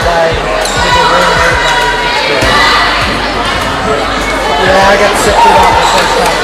Yeah, I got sifted off the first time.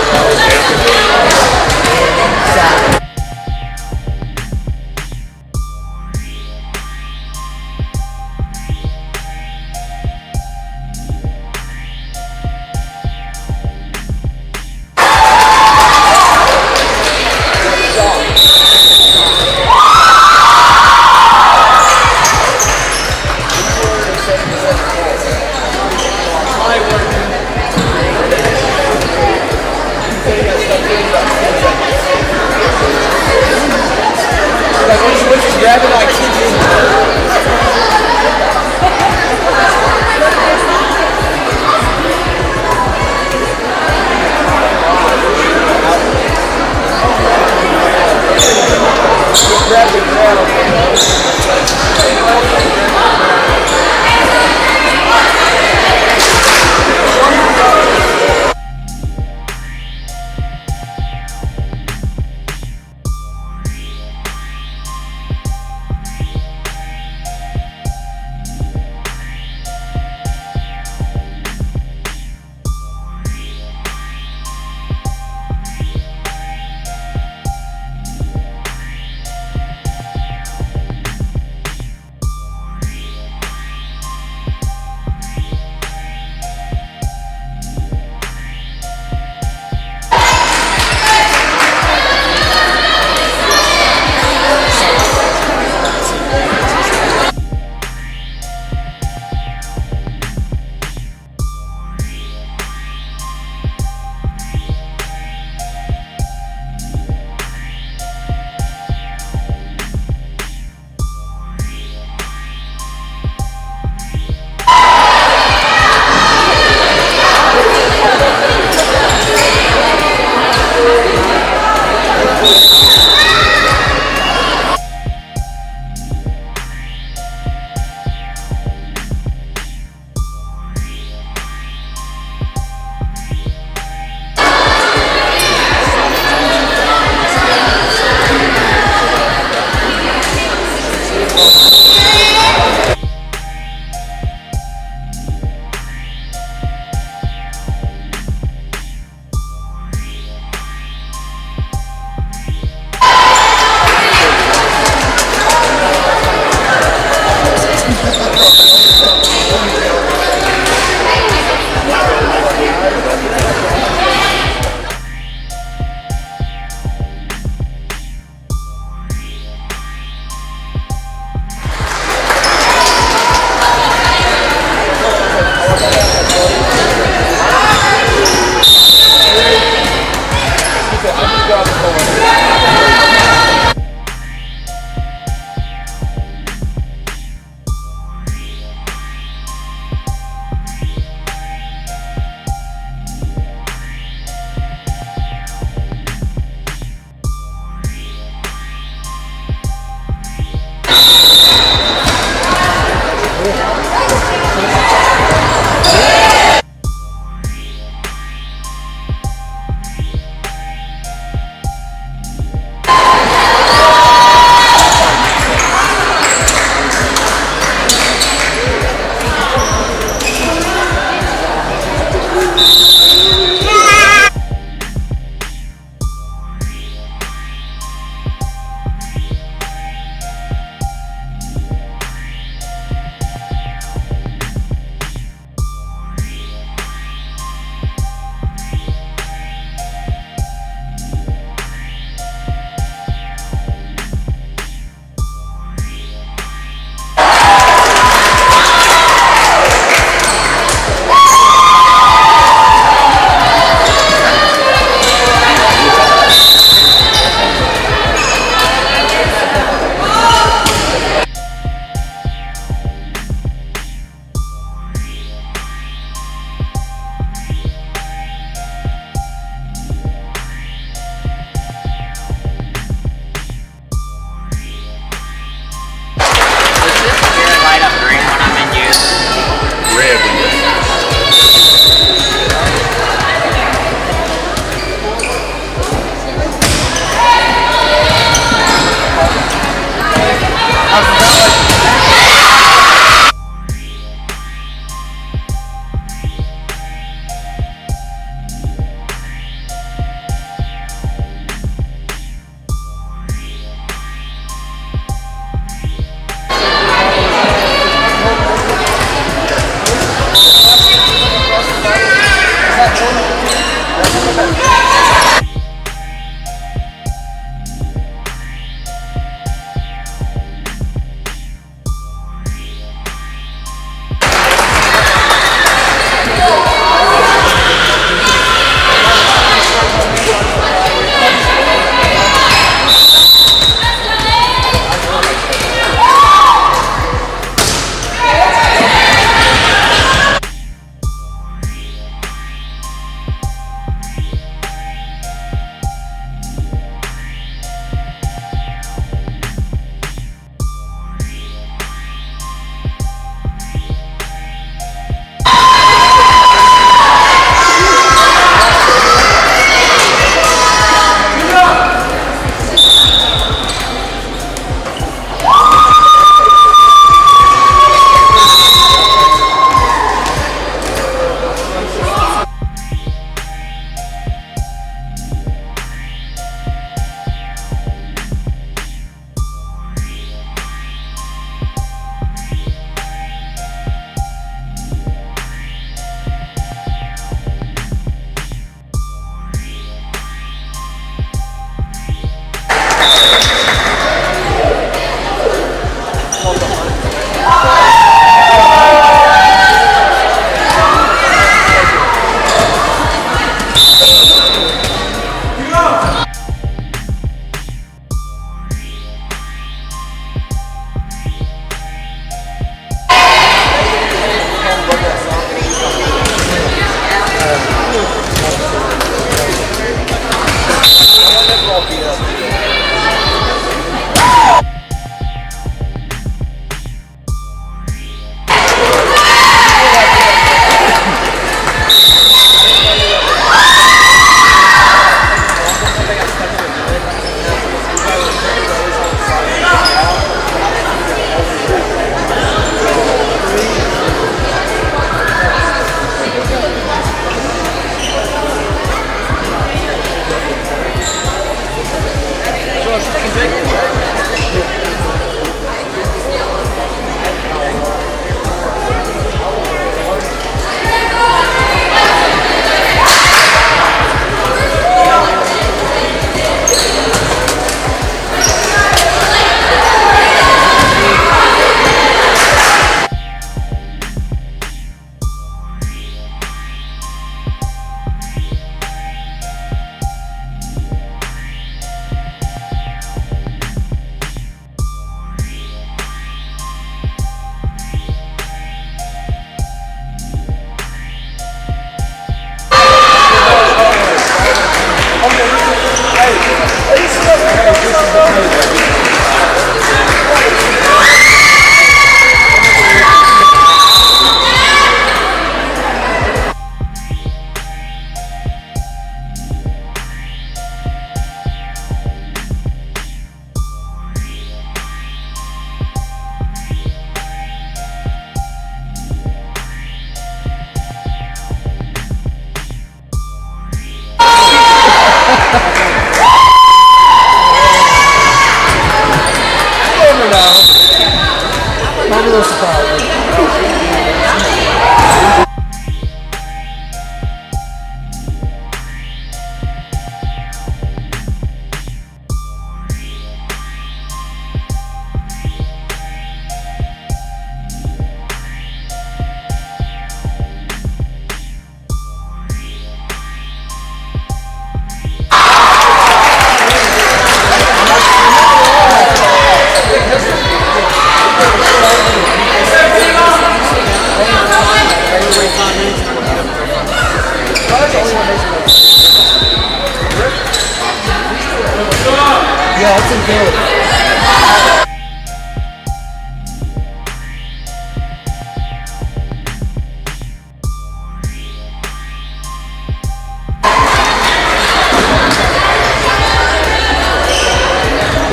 Yeah, it's incredible.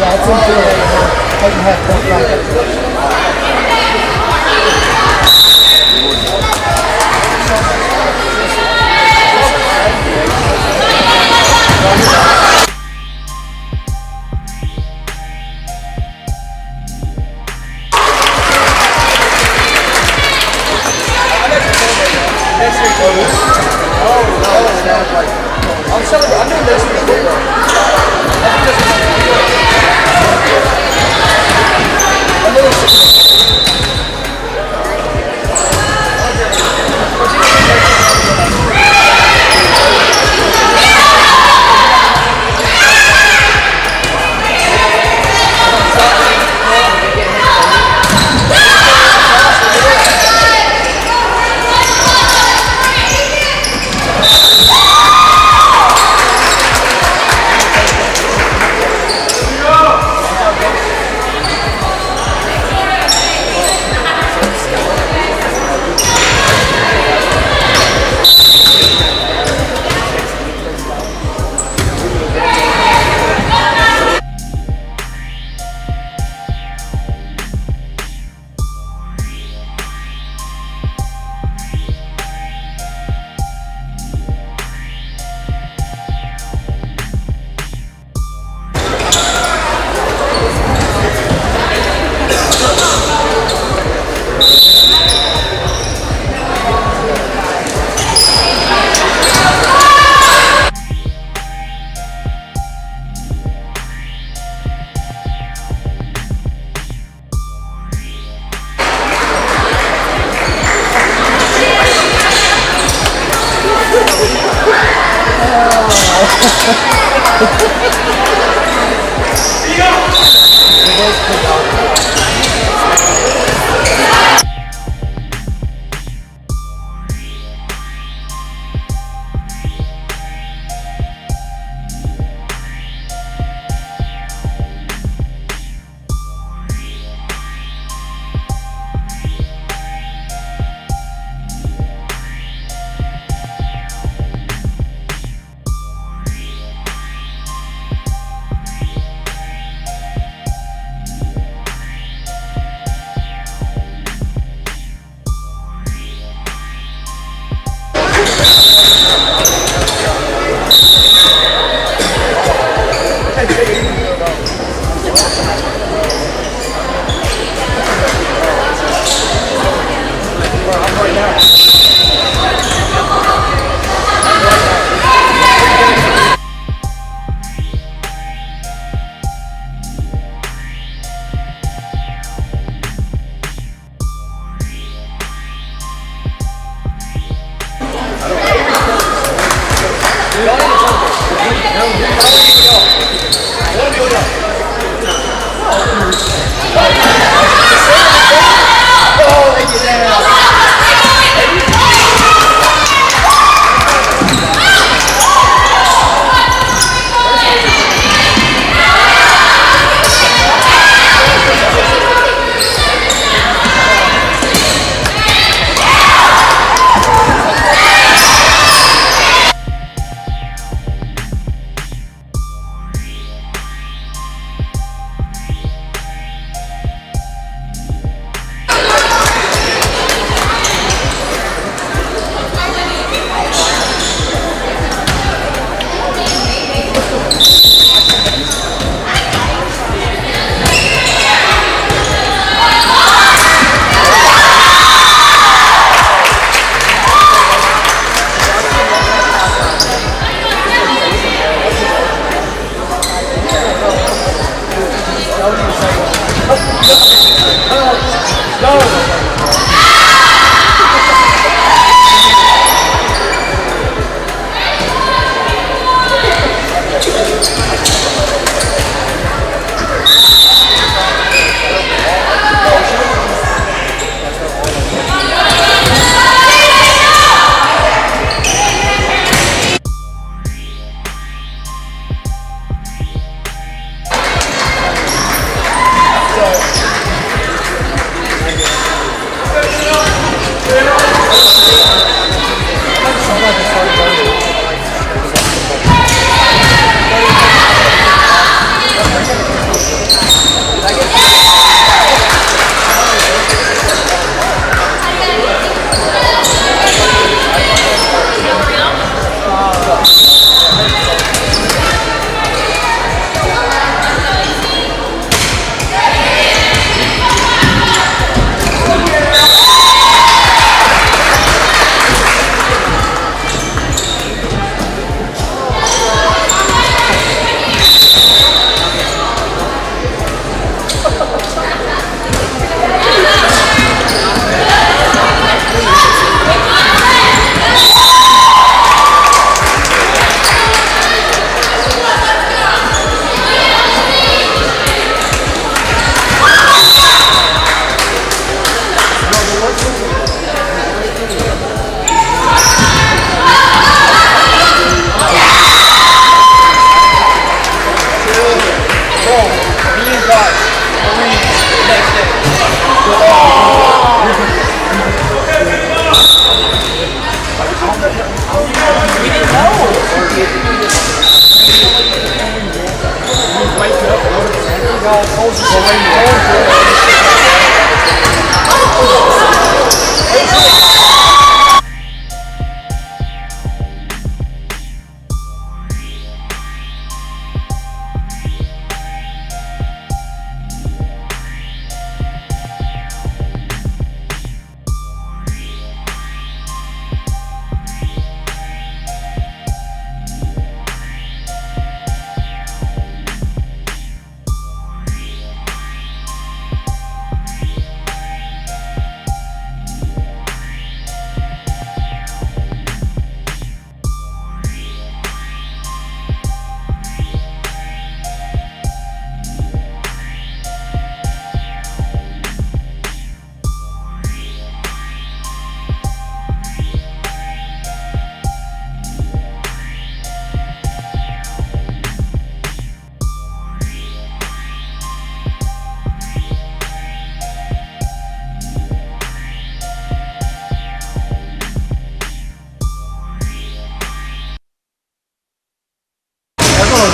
Yeah, it's incredible. Doesn't have point like it. Next week, I'm doing this in football.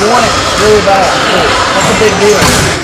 Want it really bad. That's a big deal.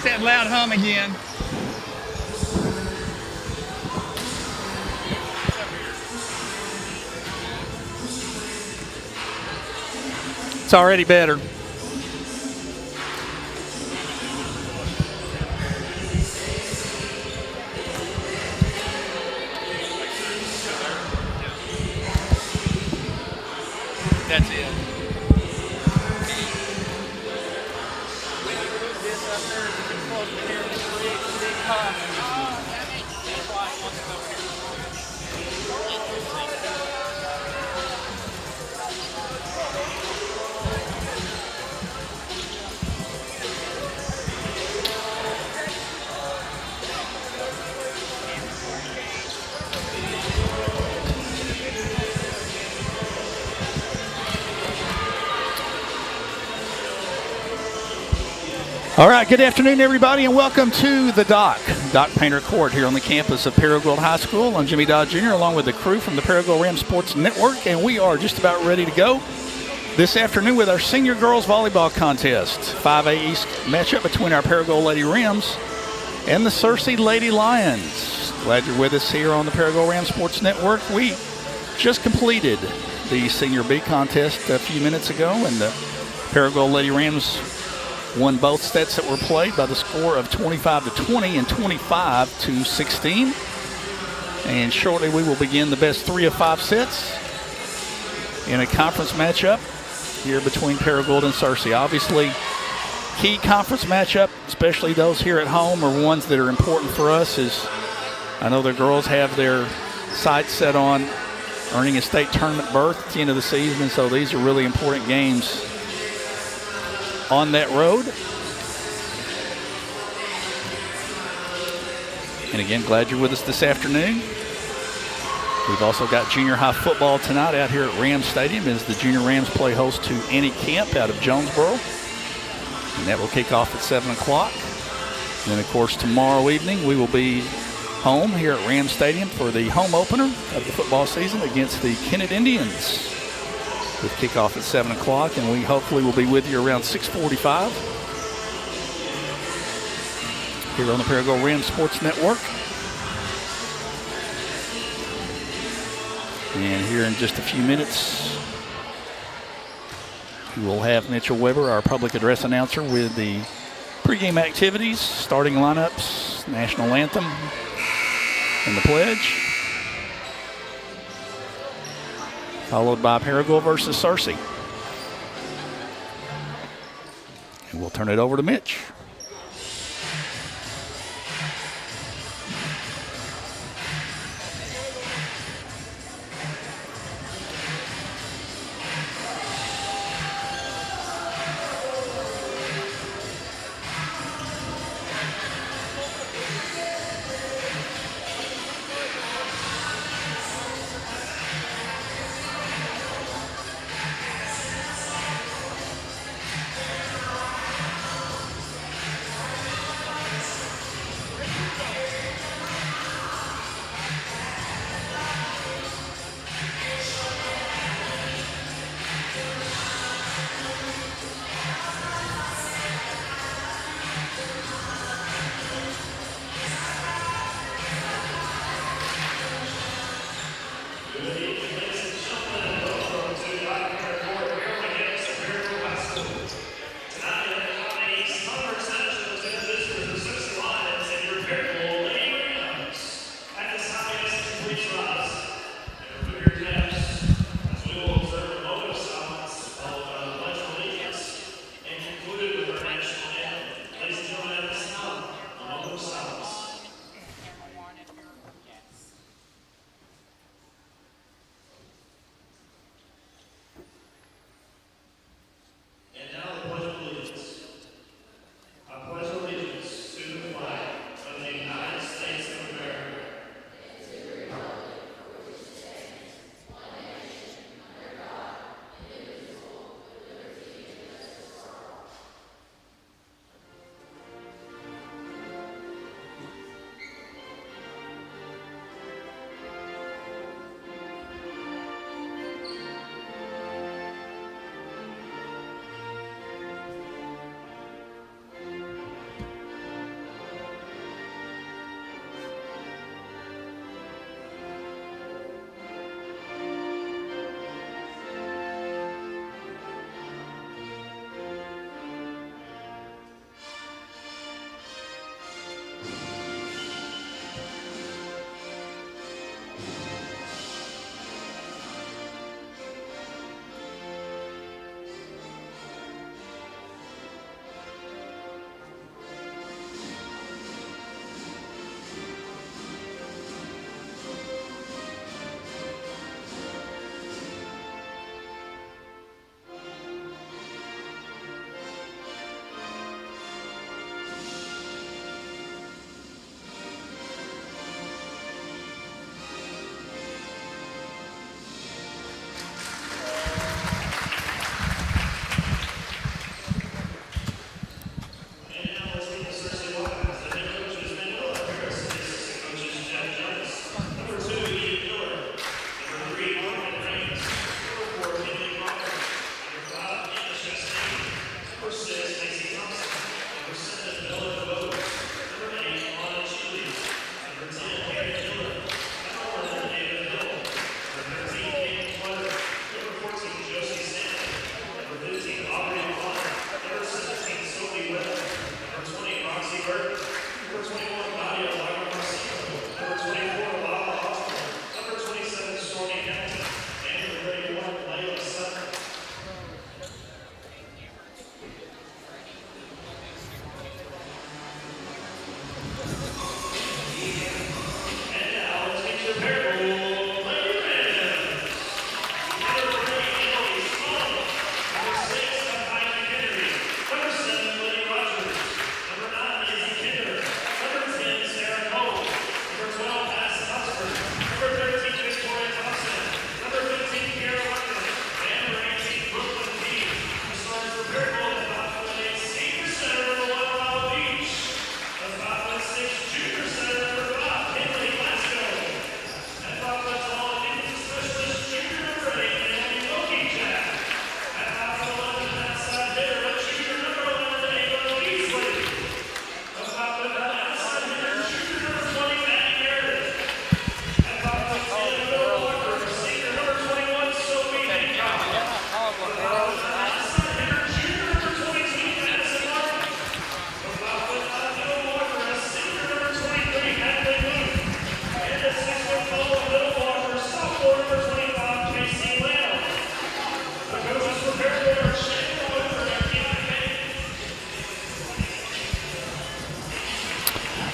that loud hum again. It's already better. That's it. All right, good afternoon, everybody, and welcome to the Doc Paynter Court here on the campus of Paragould High School. I'm Jimmy Dodd Jr. along with the crew from the Paragould Rams Sports Network, and we are just about ready to go this afternoon with our senior girls volleyball contest. 5A East matchup between our Paragould Lady Rams and the Searcy Lady Lions. Glad you're with us here on the Paragould Rams Sports Network. We just completed the Senior B contest a few minutes ago, and the Paragould Lady Rams won both sets that were played by the score of 25-20 and 25-16. And shortly we will begin the best 3 of 5 sets in a conference matchup here between Paragould and Searcy. Obviously, key conference matchup, especially those here at home, are ones that are important for us, as I know the girls have their sights set on earning a state tournament berth at the end of the season, and so these are really important games on that road. And again, glad you're with us this afternoon. We've also got junior high football tonight out here at Rams Stadium as the Junior Rams play host to Annie Camp out of Jonesboro. And that will kick off at 7 o'clock. And then, of course, tomorrow evening we will be home here at Rams Stadium for the home opener of the football season against the Kennett Indians, with kickoff at 7 o'clock, and we hopefully will be with you around 6:45 here on the Paragould Rams Sports Network. And here in just a few minutes, we will have Mitchell Weber, our public address announcer, with the pregame activities, starting lineups, national anthem, and the pledge, followed by Paragould versus Searcy. And we'll turn it over to Mitch.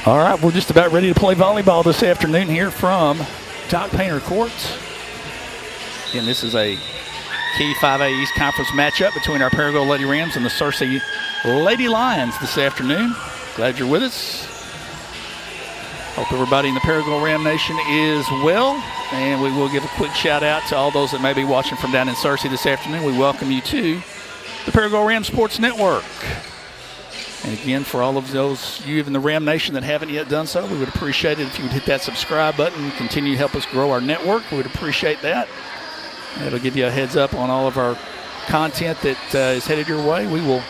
All right, we're just about ready to play volleyball this afternoon here from Doc Paynter Courts. Again, this is a key 5A East Conference matchup between our Paragould Lady Rams and the Searcy Lady Lions this afternoon. Glad you're with us. Hope everybody in the Paragould Ram Nation is well. And we will give a quick shout out to all those that may be watching from down in Searcy this afternoon. We welcome you to the Paragould Ram Sports Network. And again, for all of those you in the Ram Nation that haven't yet done so, we would appreciate it if you would hit that subscribe button and continue to help us grow our network. We would appreciate that. It'll give you a heads up on all of our content that is headed your way. We will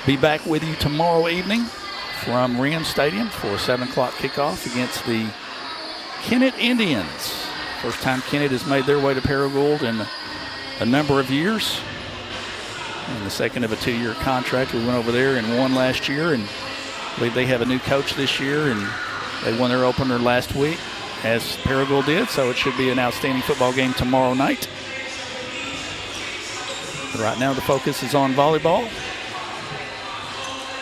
be back with you tomorrow evening from Ram Stadium for a 7 o'clock kickoff against the Kennett Indians. First time Kennett has made their way to Paragould in a number of years. And the second of a 2-year contract. We went over there and won last year, and I believe they have a new coach this year, and they won their opener last week, as Paragould did, so it should be an outstanding football game tomorrow night. But right now the focus is on volleyball.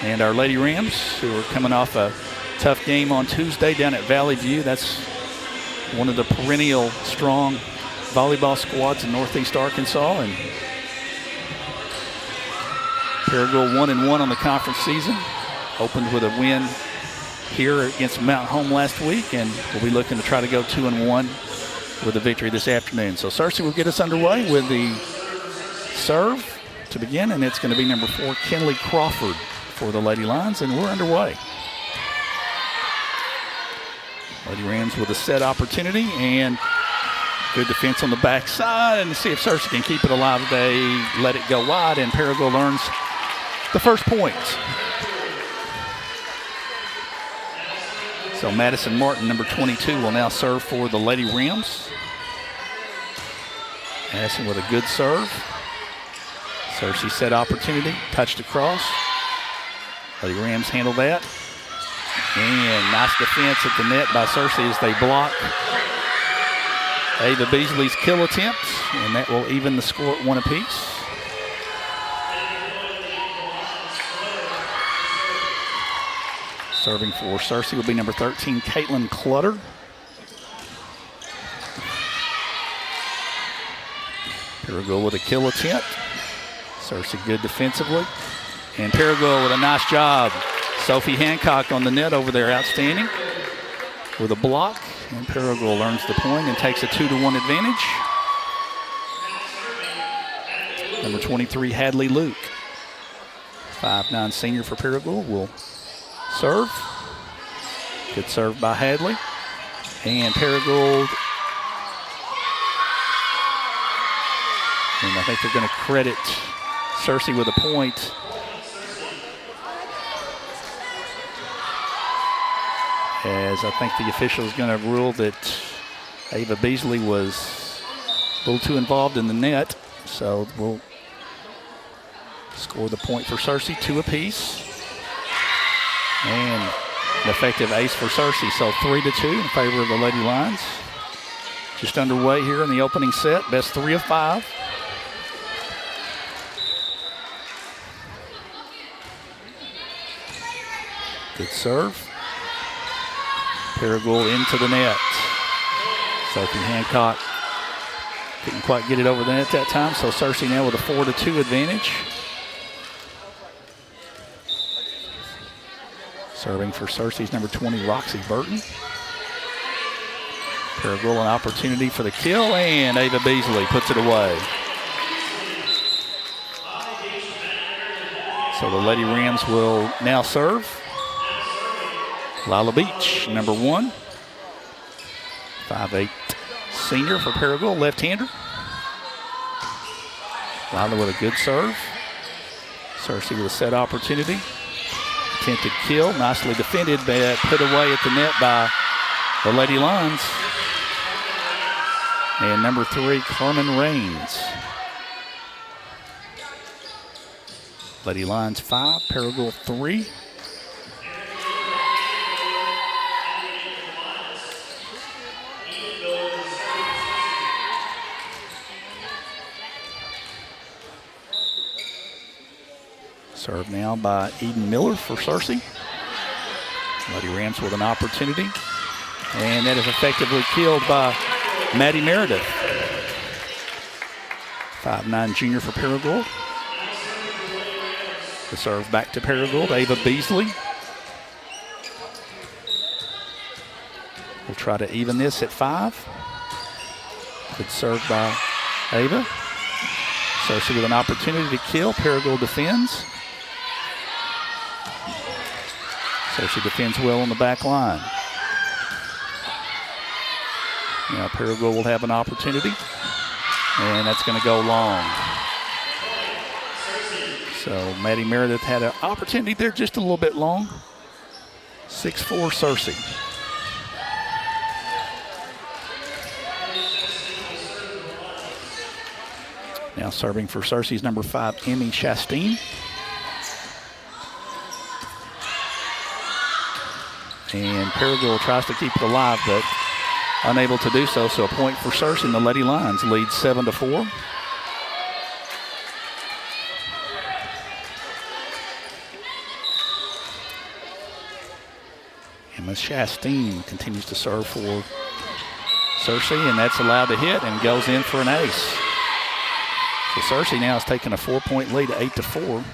And our Lady Rams, who are coming off a tough game on Tuesday down at Valley View. That's one of the perennial strong volleyball squads in Northeast Arkansas, and Paragould 1-1 on the conference season. Opened with a win here against Mount Home last week, and we'll be looking to try to go 2-1 with a victory this afternoon. So Searcy will get us underway with the serve to begin, and it's going to be number 4, Kenley Crawford for the Lady Lions, and we're underway. Lady Rams with a set opportunity, and good defense on the backside, and see if Searcy can keep it alive. They let it go wide, and Paragould earns the first point. So Madison Martin, number 22, will now serve for the Lady Rams. Madison with a good serve. Searcy set opportunity, touched across. Lady Rams handle that. And nice defense at the net by Searcy as they block Ava Beasley's kill attempt, and that will even the score at 1 apiece. Serving for Searcy will be number 13, Caitlin Clutter. Paragould with a kill attempt. Searcy good defensively. And Paragould with a nice job. Sophie Hancock on the net over there, outstanding. With a block, and Paragould earns the point and takes a 2-1 advantage. Number 23, Hadley Luke. 5'9" senior for Paragould will serve. Good serve by Hadley. And Paragould. And I think they're going to credit Searcy with a point. as I think the official is going to rule that Ava Beasley was a little too involved in the net. So we'll score the point for Searcy, 2 apiece. And an effective ace for Searcy, so 3-2 in favor of the Lady Lions. Just underway here in the opening set, best 3 of 5. Good serve. Paragould into the net. Sophie Hancock couldn't quite get it over the net that time, so Searcy now with a 4-2 advantage. Serving for Searcy's number 20, Roxy Burton. Paragould an opportunity for the kill, and Ava Beasley puts it away. So the Lady Rams will now serve. Lila Beach, number 1. 5'8" senior for Paragould, left-hander. Lila with a good serve. Searcy with a set opportunity. Attempted kill, nicely defended, but put away at the net by the Lady Lions. And number 3, Carmen Raines. Lady Lions 5, Paragould 3. Serve now by Eden Miller for Searcy. Lady Rams with an opportunity. And that is effectively killed by Maddie Meredith. 5'9" junior for Paragould. The serve back to Paragould, Ava Beasley. We'll try to even this at 5. Good serve by Ava. Searcy with an opportunity to kill. Paragould defends. Searcy defends well on the back line. Now Paragould will have an opportunity, and that's going to go long. So Maddie Meredith had an opportunity there, just a little bit long. 6-4 Searcy. Now serving for Searcy's number 5, Emmy Chastain. And Paragould tries to keep it alive, but unable to do so. So a point for Searcy, and the Lady Lions lead 7-4. And Miss Chastain continues to serve for Searcy, and that's allowed to hit and goes in for an ace. So Searcy now has taken a 4-point lead, 8-4.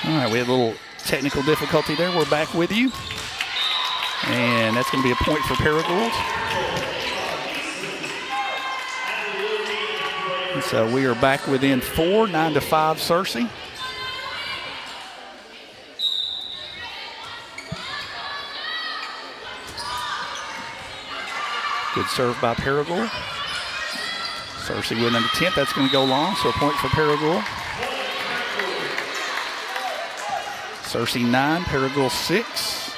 All right, we had a little technical difficulty there. We're back with you. And that's going to be a point for Paragould. And so we are back within 4, 9-5 Searcy. Good serve by Paragould. Searcy with an attempt. That's going to go long, so a point for Paragould. Searcy 9, Paragould 6.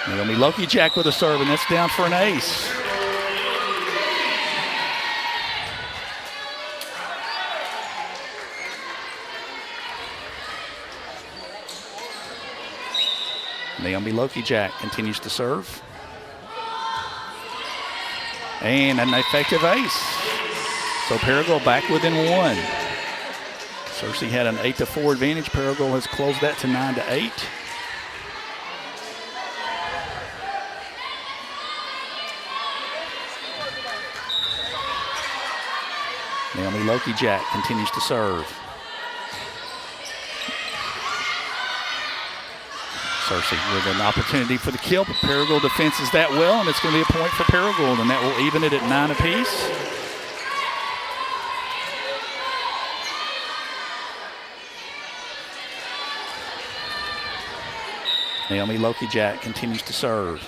Naomi Loki Jack with a serve, and that's down for an ace. Naomi Loki Jack continues to serve. And an effective ace. So Paragould back within 1. Searcy had an 8-4 advantage. Paragould has closed that to 9-8. Naomi Loki Jack continues to serve. Searcy with an opportunity for the kill, but Paragould defenses that well, and it's going to be a point for Paragould, and that will even it at 9 apiece. Naomi Loki Jack continues to serve.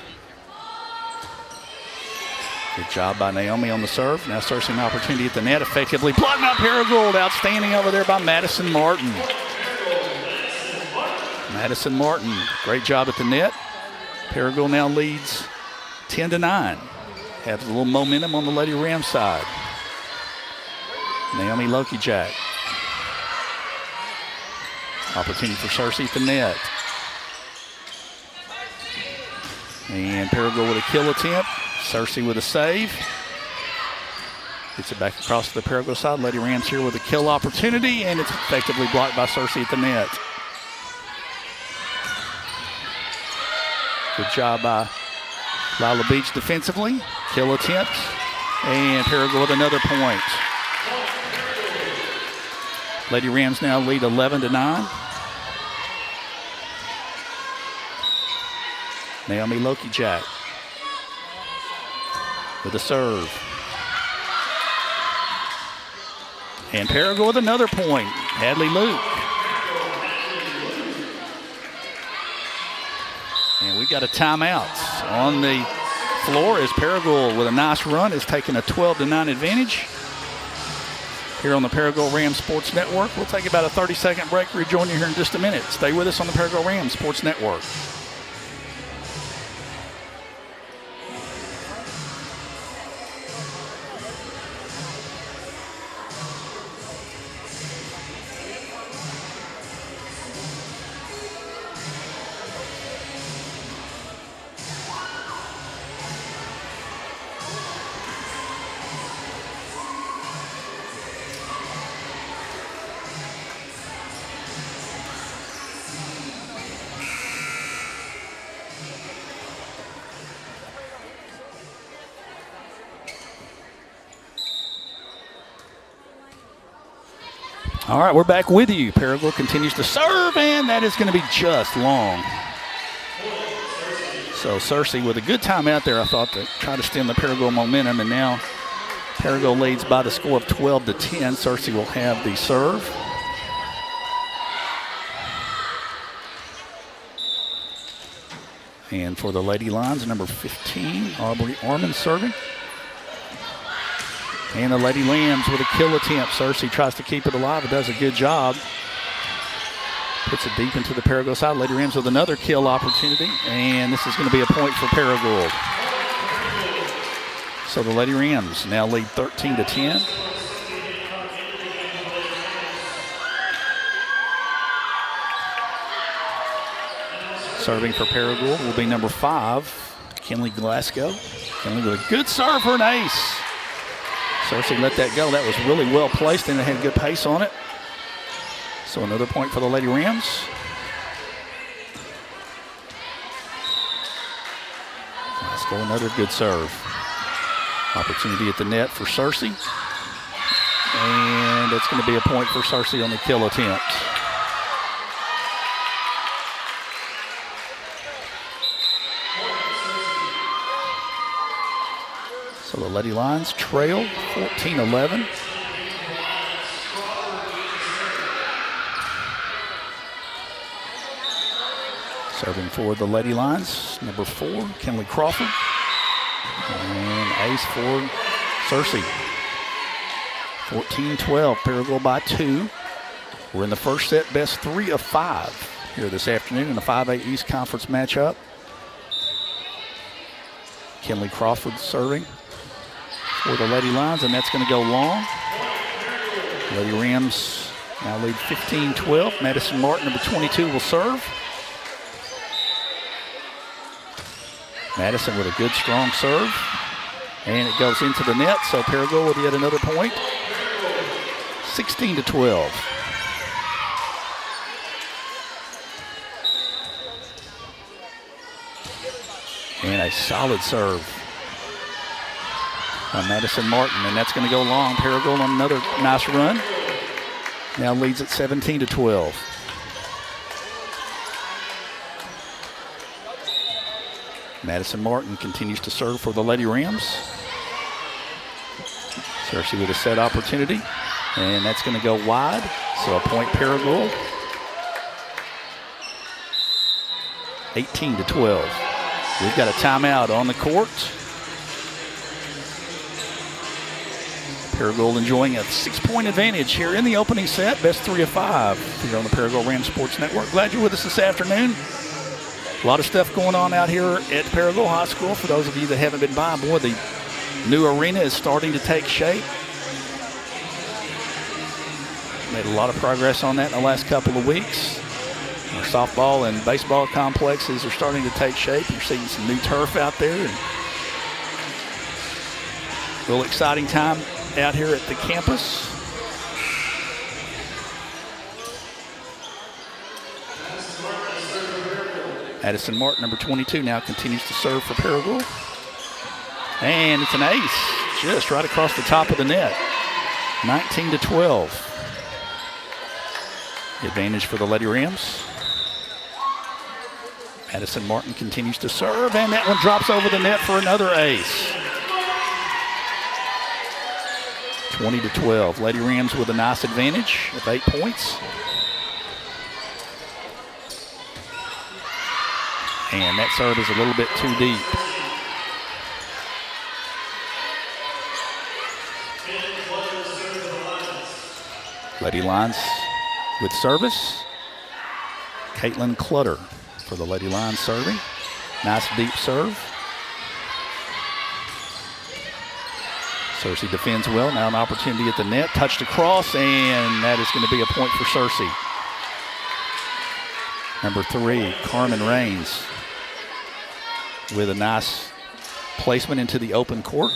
Good job by Naomi on the serve. Now Searcy an opportunity at the net, effectively blocked by Paragould. Outstanding over there by Madison Martin. Madison Martin, great job at the net. Paragould now leads 10-9. Has a little momentum on the Lady Rams side. Naomi Loki Jack. Opportunity for Searcy at the net. And Paragould with a kill attempt. Searcy with a save. Gets it back across to the Paragould side. Lady Rams here with a kill opportunity, and it's effectively blocked by Searcy at the net. Good job by Lila Beach defensively. Kill attempt. And Paragould with another point. Lady Rams now lead 11-9. Naomi Loki Jack with a serve. And Paragould with another point. Hadley Luke. And we got a timeout on the floor as Paragould with a nice run has taken a 12-9 advantage here on the Paragould Rams Sports Network. We'll take about a 30-second break. Rejoin you here in just a minute. Stay with us on the Paragould Rams Sports Network. All right, we're back with you. Paragould continues to serve, and that is going to be just long. So Searcy with a good timeout there, I thought, to try to stem the Paragould momentum, and now Paragould leads by the score of 12-10. Searcy will have the serve. And for the Lady Lions, number 15, Aubrey Orman serving. And the Lady Lambs with a kill attempt. Searcy tries to keep it alive. It does a good job. Puts it deep into the Paragould side. Lady Rams with another kill opportunity. And this is going to be a point for Paragould. So the Lady Rams now lead 13-10. Serving for Paragould will be number 5, Kinley Glasgow. Kinley with a good serve for an ace. Searcy let that go. That was really well placed, and it had good pace on it. So another point for the Lady Rams. Let's go, another good serve. Opportunity at the net for Searcy. And it's going to be a point for Searcy on the kill attempt. So the Lady Lions trail 14-11. Serving for the Lady Lions, number 4, Kinley Crawford. And ace for Searcy. 14-12, Paragould by 2. We're in the first set, best 3 of 5 here this afternoon in the 5A East Conference matchup. Kinley Crawford serving for the Lady Lions, and that's going to go long. Lady Rams now lead 15-12. Madison Martin, number 22, will serve. Madison with a good, strong serve. And it goes into the net, so Paragould with yet another point. 16-12. And a solid serve by Madison Martin, and that's going to go long. Paragould on another nice run. Now leads at 17-12. Madison Martin continues to serve for the Lady Rams. Searcy with a set opportunity, and that's going to go wide, so a point Paragould. 18-12. We've got a timeout on the court. Paragould enjoying a 6-point advantage here in the opening set. Best 3 of 5 here on the Paragould Rams Sports Network. Glad you're with us this afternoon. A lot of stuff going on out here at Paragould High School. For those of you that haven't been by, boy, the new arena is starting to take shape. Made a lot of progress on that in the last couple of weeks. Our softball and baseball complexes are starting to take shape. You're seeing some new turf out there. And a real exciting time out here at the campus. Madison Martin, number 22, now continues to serve for Paragould. And it's an ace, just right across the top of the net. 19-12. Advantage for the Lady Rams. Madison Martin continues to serve, and that one drops over the net for another ace. 20-12. Lady Rams with a nice advantage of 8 points. And that serve is a little bit too deep. Lady Lions with service. Caitlin Clutter for the Lady Lions serving. Nice deep serve. Searcy defends well. Now an opportunity at the net. Touched across, and that is going to be a point for Searcy. Number 3, Carmen Raines with a nice placement into the open court.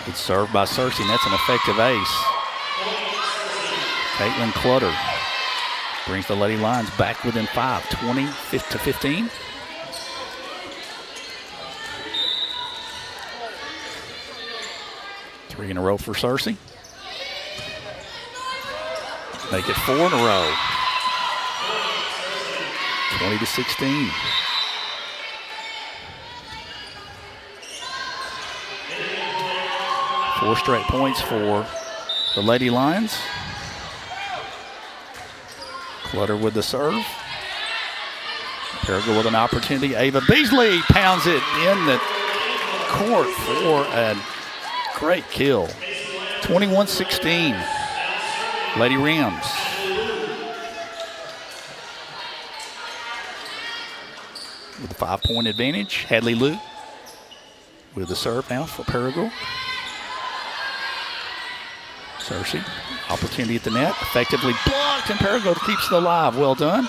It's served by Searcy, and that's an effective ace. Caitlin Clutter brings the Lady Lions back within 5, 20-15. Three in a row for Searcy. Make it 4 in a row. 20-16. Four straight points for the Lady Lions. Clutter with the serve. Paragould with an opportunity. Ava Beasley pounds it in the court for a great kill. 21-16. Lady Rams. With a 5-point advantage. Hadley Luke with the serve now for Paragould. Searcy, opportunity at the net, effectively blocked, and Paragould keeps it alive. Well done.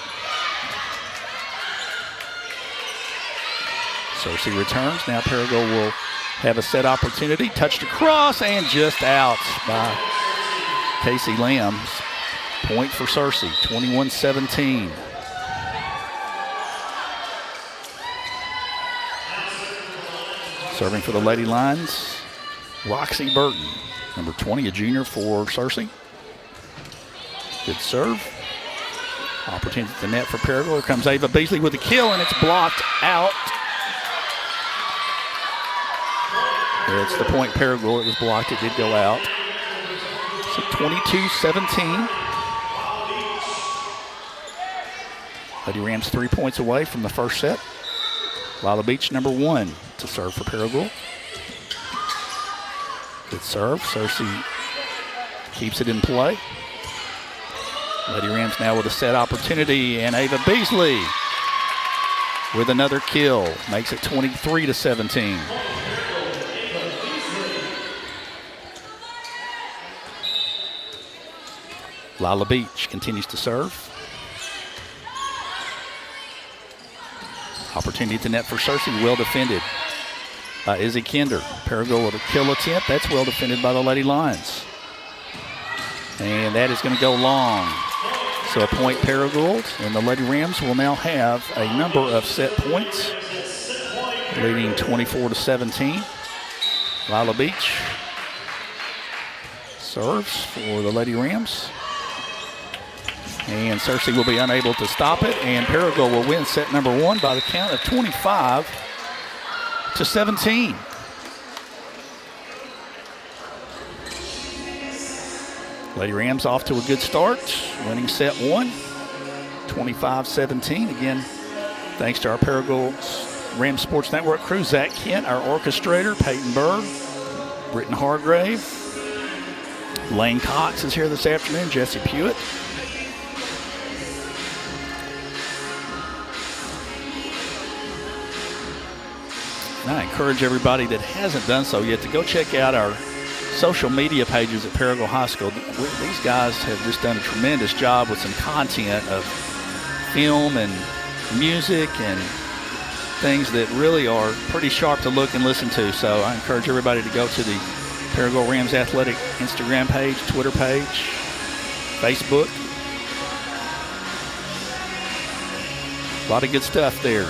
Searcy returns. Now Paragould will have a set opportunity. Touched across and just out by Casey Lambs. Point for Searcy, 21-17. Serving for the Lady Lions, Roxy Burton. Number 20, a junior for Searcy. Good serve. Opportunity at the net for Paragould. Here comes Ava Beasley with a kill, and it's blocked out. It's the point Paragould. It was blocked. It did go out. So 22-17. Lady Rams 3 points away from the first set. Lila Beach, number 1. to serve for Paragould. Good serve. Searcy keeps it in play. Lady Rams now with a set opportunity, and Ava Beasley with another kill. Makes it 23-17. Lila Beach continues to serve. Opportunity at the net for Searcy, well defended by Izzy Kinder. Paragould with a kill attempt. That's well defended by the Lady Lions. And that is going to go long. So a point Paragould, and the Lady Rams will now have a number of set points, leading 24-17. Lila Beach serves for the Lady Rams. And Searcy will be unable to stop it, and Paragould will win set number 1 by the count of 25-17. Lady Rams off to a good start, winning set 1, 25-17. Again, thanks to our Paragould Rams Sports Network crew, Zach Kent, our orchestrator, Peyton Berg, Britton Hargrave, Lane Cox is here this afternoon, Jesse Pewitt. And I encourage everybody that hasn't done so yet to go check out our social media pages at Paragould High School. These guys have just done a tremendous job with some content of film and music and things that really are pretty sharp to look and listen to. So I encourage everybody to go to the Paragould Rams Athletic Instagram page, Twitter page, Facebook. A lot of good stuff there.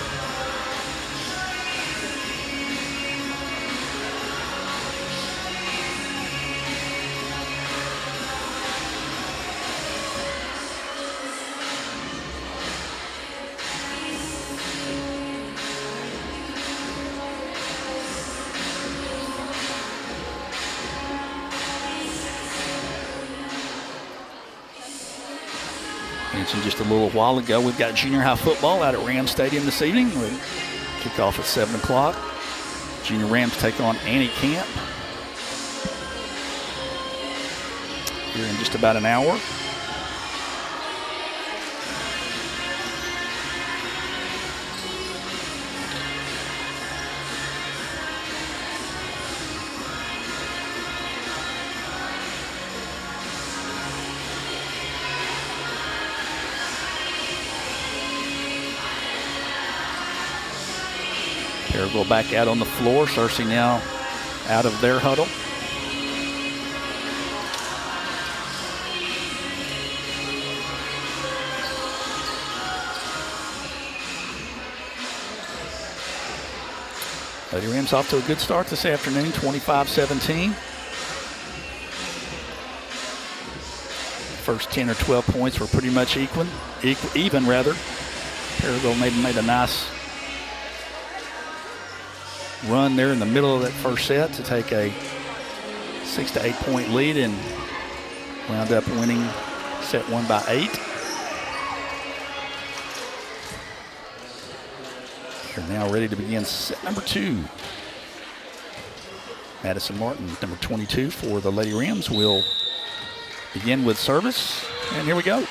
Mentioned just a little while ago, we've got junior high football out at Rams Stadium this evening. We'll kick off at 7 o'clock. Junior Rams take on Annie Camp here in just about an hour. Paragould back out on the floor. Searcy now out of their huddle. Lady Rams off to a good start this afternoon, 25-17. First 10 or 12 points were pretty much even. Paragould made a nice run there in the middle of that first set to take a 6 to 8 point lead and wound up winning set 1 by 8. They're now ready to begin set number 2. Madison Martin, number 22 for the Lady Rams, will begin with service. And here we go.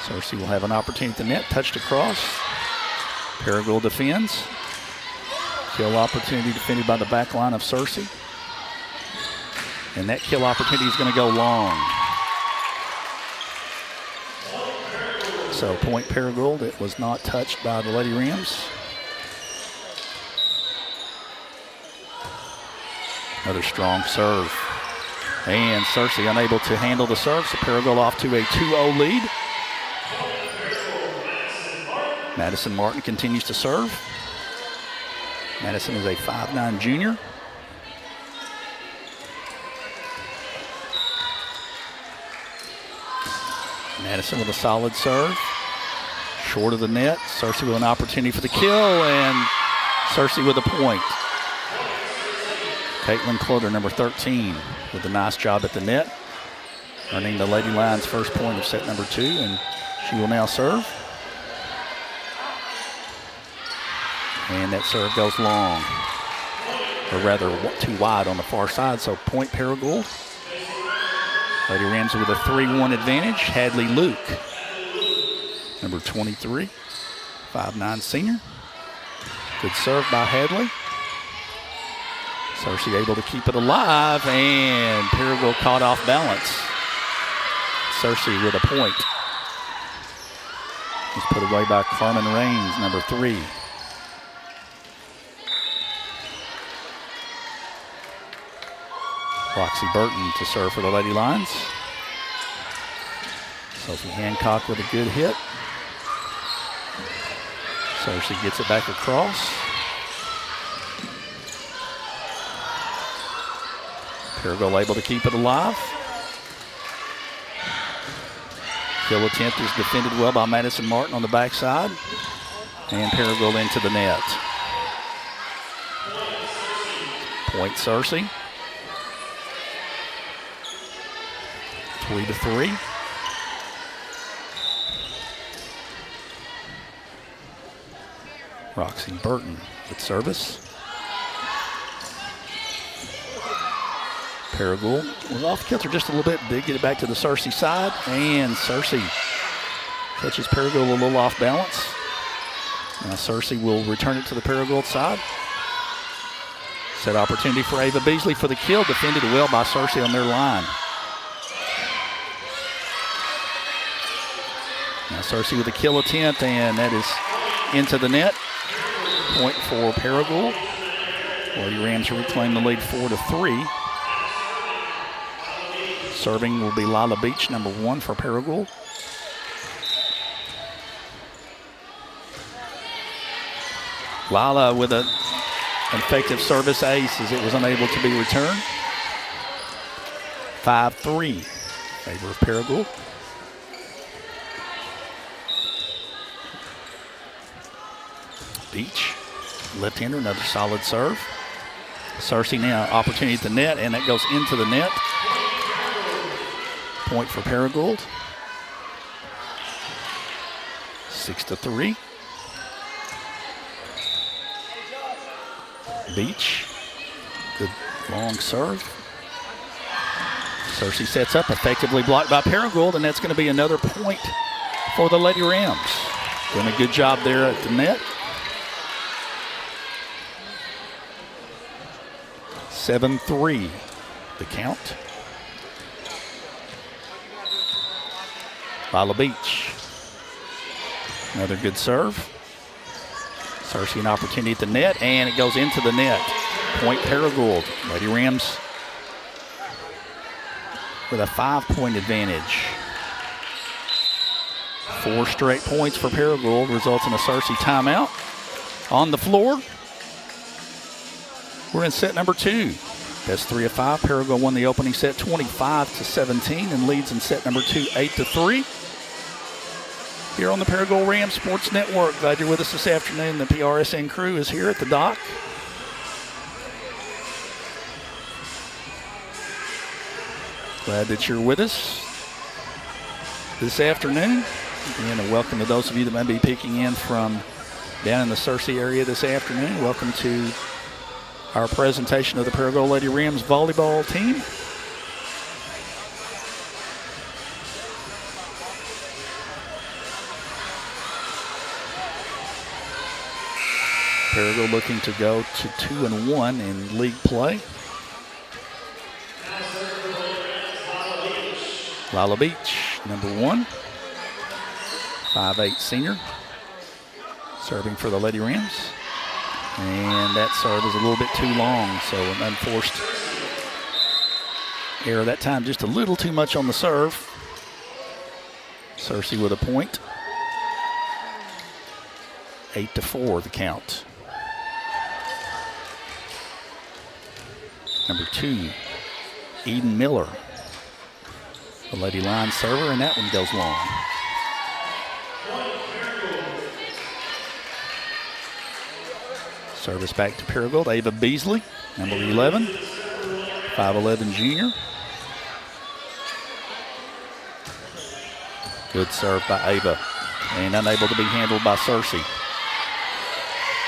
Searcy will have an opportunity at the net, touched across. Paragould defends. Kill opportunity defended by the back line of Searcy. And that kill opportunity is going to go long. So point Paragould. It was not touched by the Lady Rams. Another strong serve. And Searcy unable to handle the serve, so Paragould off to a 2-0 lead. Madison Martin continues to serve. Madison is a 5'9" junior. Madison with a solid serve. Short of the net. Searcy with an opportunity for the kill, and Searcy with a point. Caitlin Cloder, number 13, with a nice job at the net, earning the Lady Lions' first point of set number 2, and she will now serve. And that serve goes long, or rather too wide on the far side, so point Paragould. Lady Rams with a 3-1 advantage. Hadley Luke, number 23, 5'9" senior. Good serve by Hadley. Searcy able to keep it alive, and Paragould caught off balance. Searcy with a point. He's put away by Carmen Raines, number 3. Roxy Burton to serve for the Lady Lions. Sophie Hancock with a good hit. Searcy gets it back across. Paragould able to keep it alive. Kill attempt is defended well by Madison Martin on the backside. And Paragould into the net. Point Searcy. 3-3. Roxy Burton with service. Paragould was off kilter just a little bit, did get it back to the Searcy side, and Searcy catches Paragould a little off balance. Now Searcy will return it to the Paragould side. Set opportunity for Ava Beasley for the kill, defended well by Searcy on their line. Now Searcy with a kill attempt, and that is into the net. Point for Paragould. Lady Rams reclaim the lead 4-3. Serving will be Lila Beach, number 1 for Paragould. Lila with an effective service ace as it was unable to be returned. 5-3 in favor of Paragould. Beach, left-hander, another solid serve. Searcy now opportunity at the net, and that goes into the net. Point for Paragould. 6-3. Beach, good long serve. Searcy sets up, effectively blocked by Paragould, and that's going to be another point for the Lady Rams. Doing a good job there at the net. 7-3, the count. Lila Beach, another good serve. Searcy an opportunity at the net, and it goes into the net. Point Paragould. Lady Rams with a 5-point advantage. 4 straight points for Paragould results in a Searcy timeout. On the floor, we're in set number 2. Best 3 of 5. Paragould won the opening set 25-17 and leads in set number 2 8-3. Here on the Paragould Rams Sports Network. Glad you're with us this afternoon. The PRSN crew is here at the dock. Glad that you're with us this afternoon. And a welcome to those of you that may be peeking in from down in the Searcy area this afternoon. Welcome to our presentation of the Paragould Lady Rams volleyball team. Paragould looking to go to 2-1 in league play. Lila Beach, number 1, 5'8" senior, serving for the Lady Rams. And that serve is a little bit too long, so an unforced error that time, just a little too much on the serve. Searcy with a point. 8-4 the count. Number 2, Eden Miller, the Lady Lions server, and that one goes long. Service back to Paragould. Ava Beasley, number 11, 5'11" junior. Good serve by Ava, and unable to be handled by Searcy.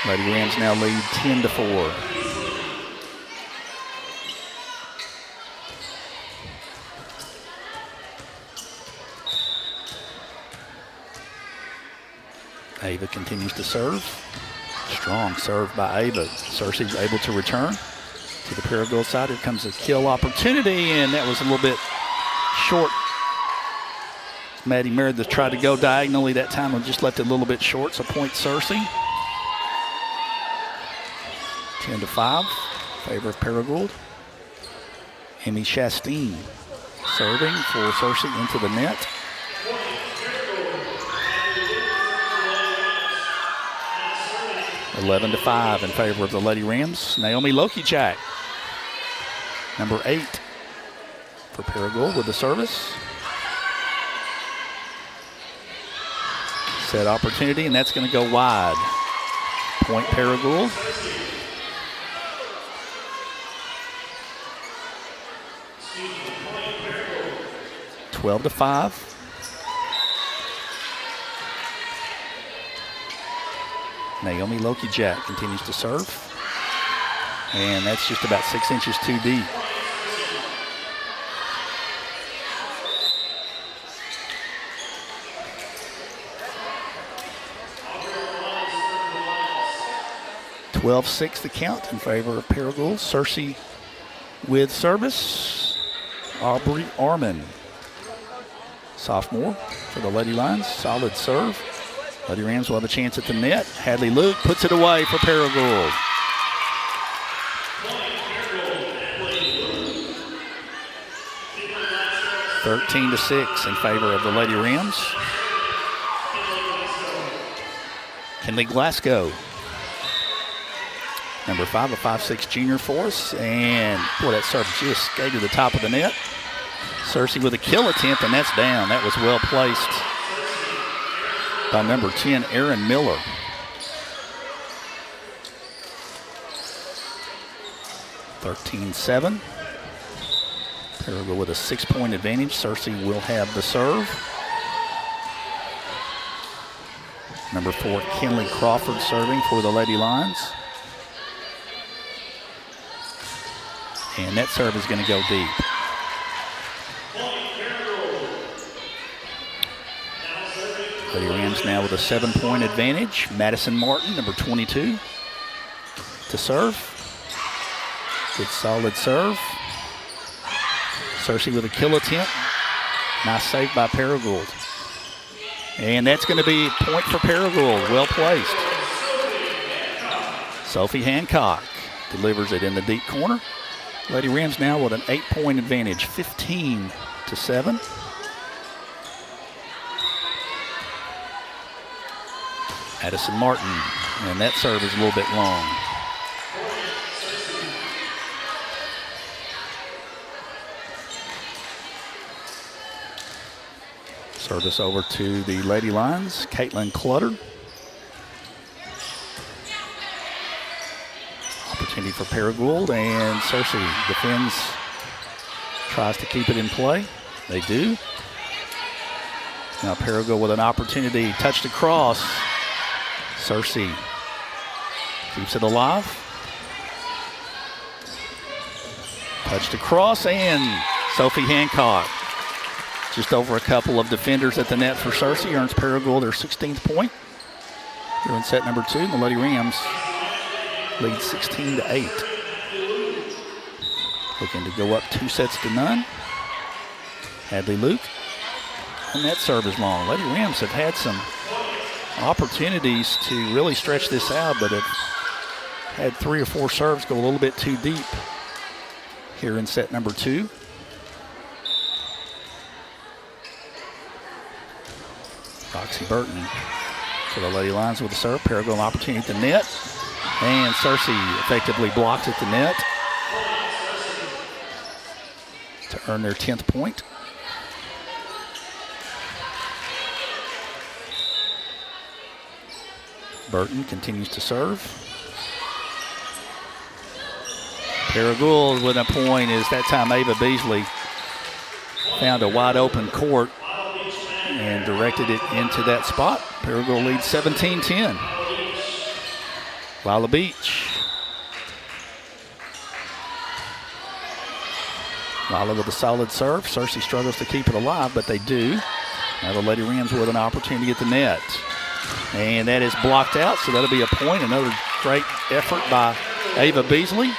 Lady Rams now lead 10-4. Ava continues to serve. Strong serve by Ava. Searcy's able to return to the Paragould side. Here comes a kill opportunity, and that was a little bit short. Maddie Meredith tried to go diagonally that time and just left it a little bit short, so point Searcy. 10-5, favor of Paragould. Emmy Chastain serving for Searcy into the net. (11-5) in favor of the Lady Rams. Naomi Lokijak, number 8 for Paragould with the service. Set opportunity, and that's going to go wide. Point Paragould. (12-5). Naomi Lokijak continues to serve. And that's just about 6 inches too deep. (12-6) the count in favor of Paragould. Searcy with service. Aubrey Arman, sophomore for the Lady Lions. Solid serve. Lady Rams will have a chance at the net. Hadley Luke puts it away for Paragould. (13-6) in favor of the Lady Rams. Kinley Glasgow, number 5, a 5'6" junior for us. And boy, that serve just skated to the top of the net. Searcy with a kill attempt, and that's down. That was well placed by number 10, Erin Miller. (13-7). Paragould with a 6-point advantage. Searcy will have the serve. Number 4, Kinley Crawford serving for the Lady Lions. And that serve is going to go deep. Lady Rams now with a 7-point advantage. Madison Martin, number 22, to serve. Good solid serve. Searcy with a kill attempt. Nice save by Paragould. And that's going to be a point for Paragould. Well placed. Sophie Hancock delivers it in the deep corner. Lady Rams now with an 8-point advantage, 15-7. Addison Martin, and that serve is a little bit long. Service over to the Lady Lions, Caitlin Clutter. Opportunity for Paragould, and Searcy defends, tries to keep it in play. They do. Now Paragould with an opportunity, touched across. Searcy keeps it alive. Touched across, and Sophie Hancock just over a couple of defenders at the net for Searcy, earns Paragould their 16th point. Here in set number 2, the Lady Rams lead 16-8. Looking to go up 2-0. Hadley Luke, and that serve is long. Lady Rams have had some opportunities to really stretch this out, but have had 3 or 4 serves go a little bit too deep here in set number 2. Roxy Burton for the Lady Lions with the serve. Paragould opportunity at the net, and Searcy effectively blocks at the net to earn their 10th point. Burton continues to serve. Paragould with a point is that time Ava Beasley found a wide open court and directed it into that spot. Paragould leads 17-10. Lila Beach. Lila with a solid serve. Searcy struggles to keep it alive, but they do. Now the Lady Rams with an opportunity to get the net. And that is blocked out, so that'll be a point. Another great effort by Ava Beasley.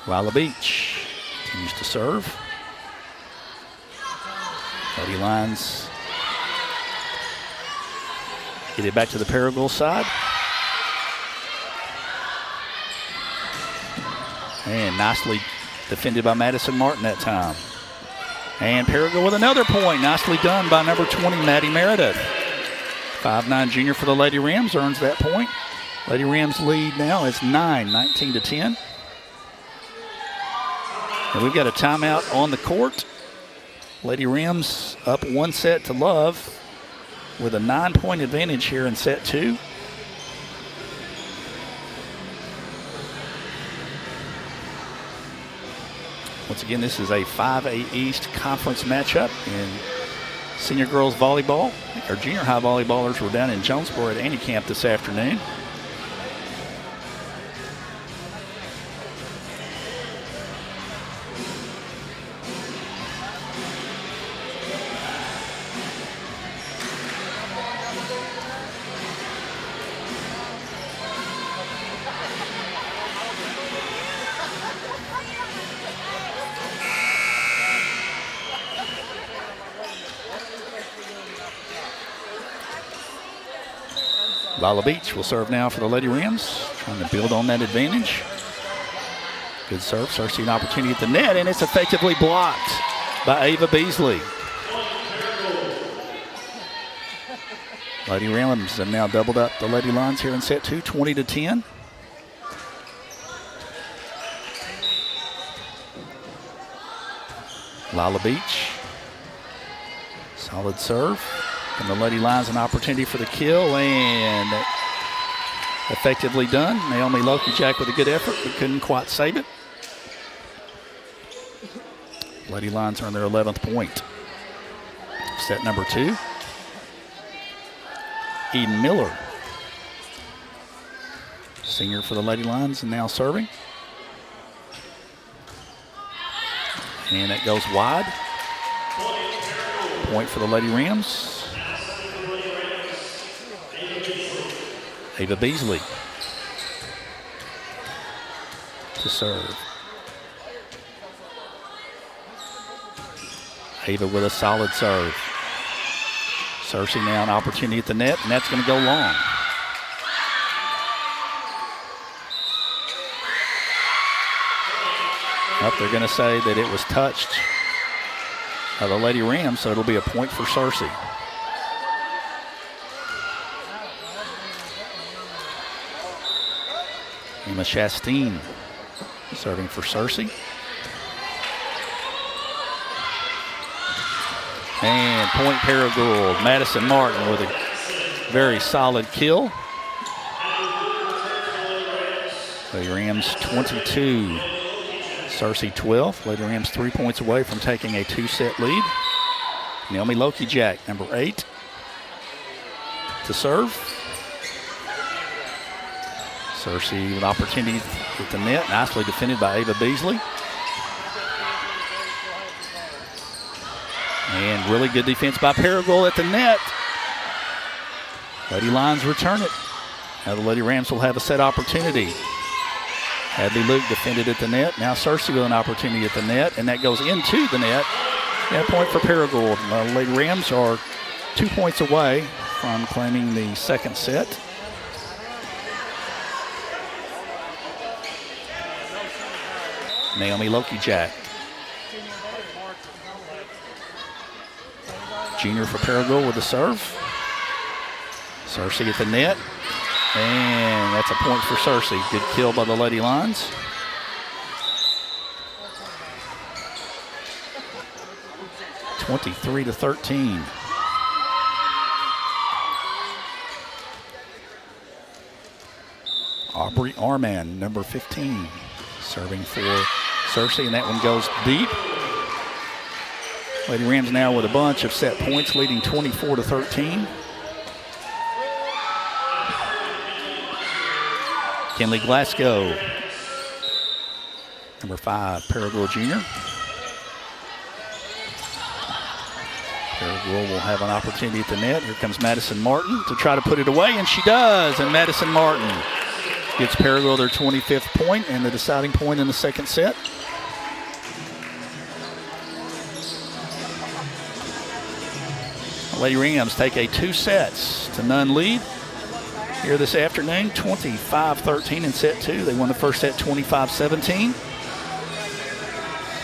Lila Beach continues to serve. Lady Lions get it back to the Paragould side. And nicely defended by Madison Martin that time. And Paragould with another point. Nicely done by number 20, Maddie Meredith. 5'9" junior for the Lady Rams earns that point. Lady Rams lead now is 19-10. And we've got a timeout on the court. Lady Rams up 1-0 with a 9-point advantage here in set 2. Once again, this is a 5A East conference matchup in senior girls volleyball. Our junior high volleyballers were down in Jonesboro at Annie Camp this afternoon. Lila Beach will serve now for the Lady Rams, trying to build on that advantage. Good serve. Searcy an opportunity at the net, and it's effectively blocked by Ava Beasley. Lady Rams have now doubled up the Lady Lions here in set 2, 20-10. Lila Beach. Solid serve. And the Lady Lions an opportunity for the kill, and effectively done. Naomi Loki-Jack with a good effort, but couldn't quite save it. Lady Lions earn their 11th point. Set number 2. Eden Miller, senior for the Lady Lions, and now serving. And that goes wide. Point for the Lady Rams. Ava Beasley to serve. Ava with a solid serve. Searcy now an opportunity at the net, and that's going to go long. They're going to say that it was touched by the Lady Rams, so it'll be a point for Searcy. Emma Chastain serving for Searcy. And point Paragould. Madison Martin with a very solid kill. Lady Rams 22, Searcy 12. Lady Rams 3 points away from taking a 2-set lead. Naomi Loki-Jack, number 8, to serve. Searcy with opportunity with the net, nicely defended by Ava Beasley. And really good defense by Paragould at the net. Lady Lions return it. Now the Lady Rams will have a set opportunity. Hadley Luke defended at the net. Now Searcy with an opportunity at the net, and that goes into the net. And a point for Paragould. The Lady Rams are 2 points away from claiming the second set. Naomi Loki-Jack, junior for Paragould with the serve. Searcy at the net, and that's a point for Searcy. Good kill by the Lady Lions. (23-13). Aubrey Arman, number 15, serving for Searcy, and that one goes deep. Lady Rams now with a bunch of set points, leading 24-13. Kinley Glasgow, number 5, Paragould Jr. Paragould will have an opportunity at the net. Here comes Madison Martin to try to put it away, and she does. And Madison Martin gets Paragould their 25th point and the deciding point in the second set. Lady Rams take a 2-0 lead here this afternoon, 25-13 in set 2. They won the first set 25-17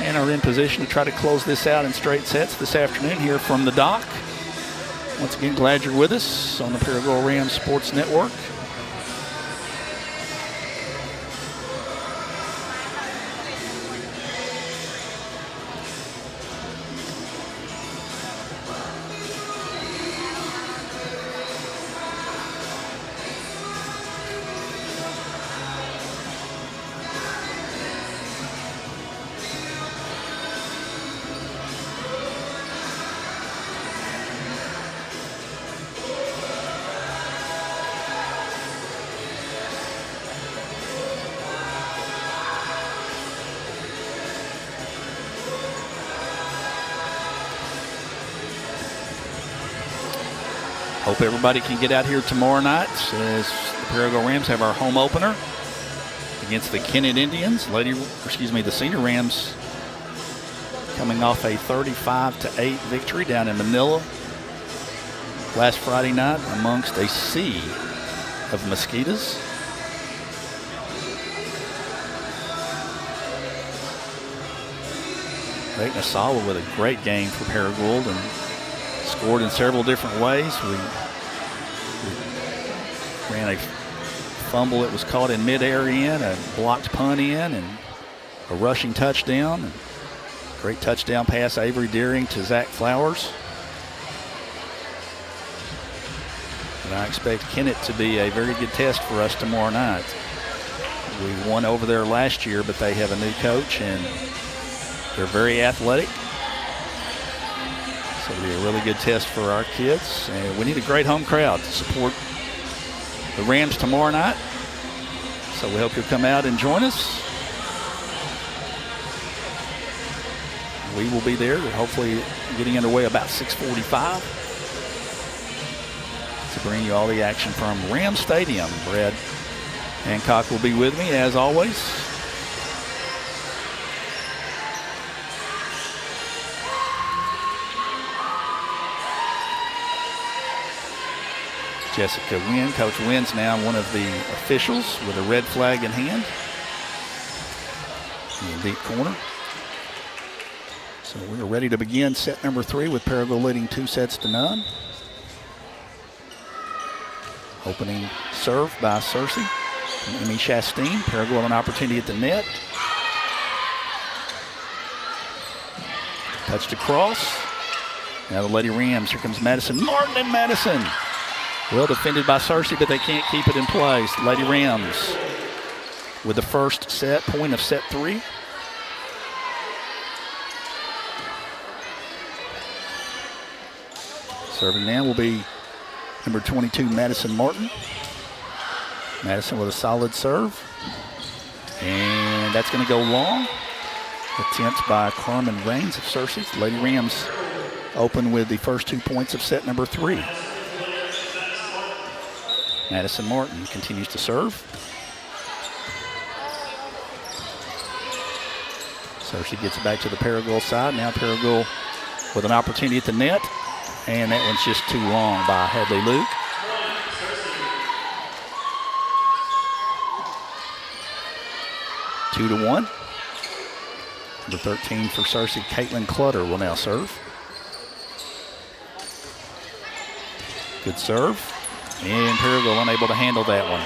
and are in position to try to close this out in straight sets this afternoon here from the dock. Once again, glad you're with us on the Paragould Rams Sports Network. Hope everybody can get out here tomorrow night as the Paragould Rams have our home opener against the Kennett Indians. The Senior Rams coming off a 35-8 victory down in Manila last Friday night amongst a sea of mosquitoes. Drake Nassau with a great game for Paragould and scored in several different ways. We ran a fumble that was caught in midair in, a blocked punt in, and a rushing touchdown. And great touchdown pass, Avery Deering to Zach Flowers. And I expect Kennett to be a very good test for us tomorrow night. We won over there last year, but they have a new coach, and they're very athletic. So it'll be a really good test for our kids. And we need a great home crowd to support the Rams tomorrow night. So we hope you'll come out and join us. We will be there, hopefully getting underway about 6:45 to bring you all the action from Ram Stadium. Brad Hancock will be with me as always. Jessica Wynn, Coach Wynn's now one of the officials with a red flag in hand in the deep corner. So we're ready to begin set number 3 with Paragould leading 2-0. Opening serve by Searcy and Emmy Chastain. Paragould an opportunity at the net. Touched across. Now the Lady Rams. Here comes Madison Martin, and Madison. Well defended by Searcy, but they can't keep it in place. Lady Rams with the first set point of set 3. Serving now will be number 22, Madison Martin. Madison with a solid serve. And that's going to go long. Attempt by Carmen Raines of Searcy. Lady Rams open with the first 2 points of set number 3. Madison Martin continues to serve. Searcy gets it back to the Paragould side. Now Paragould with an opportunity at the net. And that one's just too long by Hadley Luke. Two to 1. Number 13 for Searcy, Caitlin Clutter will now serve. Good serve. And Paragould unable to handle that one.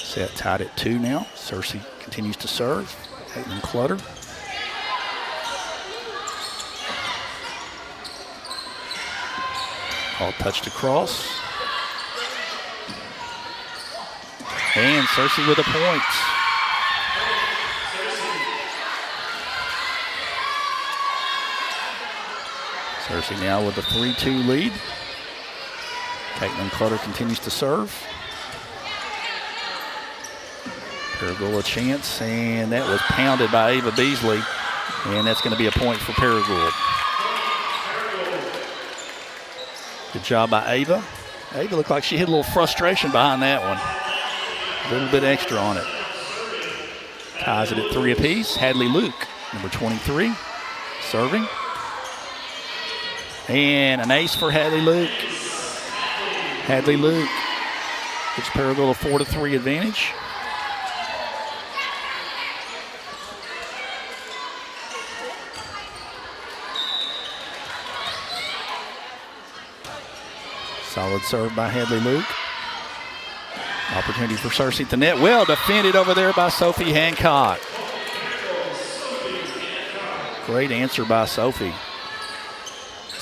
Set tied at 2 now. Searcy continues to serve. Caitlin Clutter. All touched across. And Searcy with a point. Searcy now with a 3-2 lead. Caitlin Clutter continues to serve. Paragould a chance, and that was pounded by Ava Beasley, and that's going to be a point for Paragould. Good job by Ava. Ava looked like she hit a little frustration behind that one. A little bit extra on it. Ties it at 3 apiece. Hadley Luke, number 23, serving. And an ace for Hadley Luke. Hadley Luke gives Paragould a 4-3 advantage. Solid serve by Hadley Luke. Opportunity for Searcy at the net. Well defended over there by Sophie Hancock. Great answer by Sophie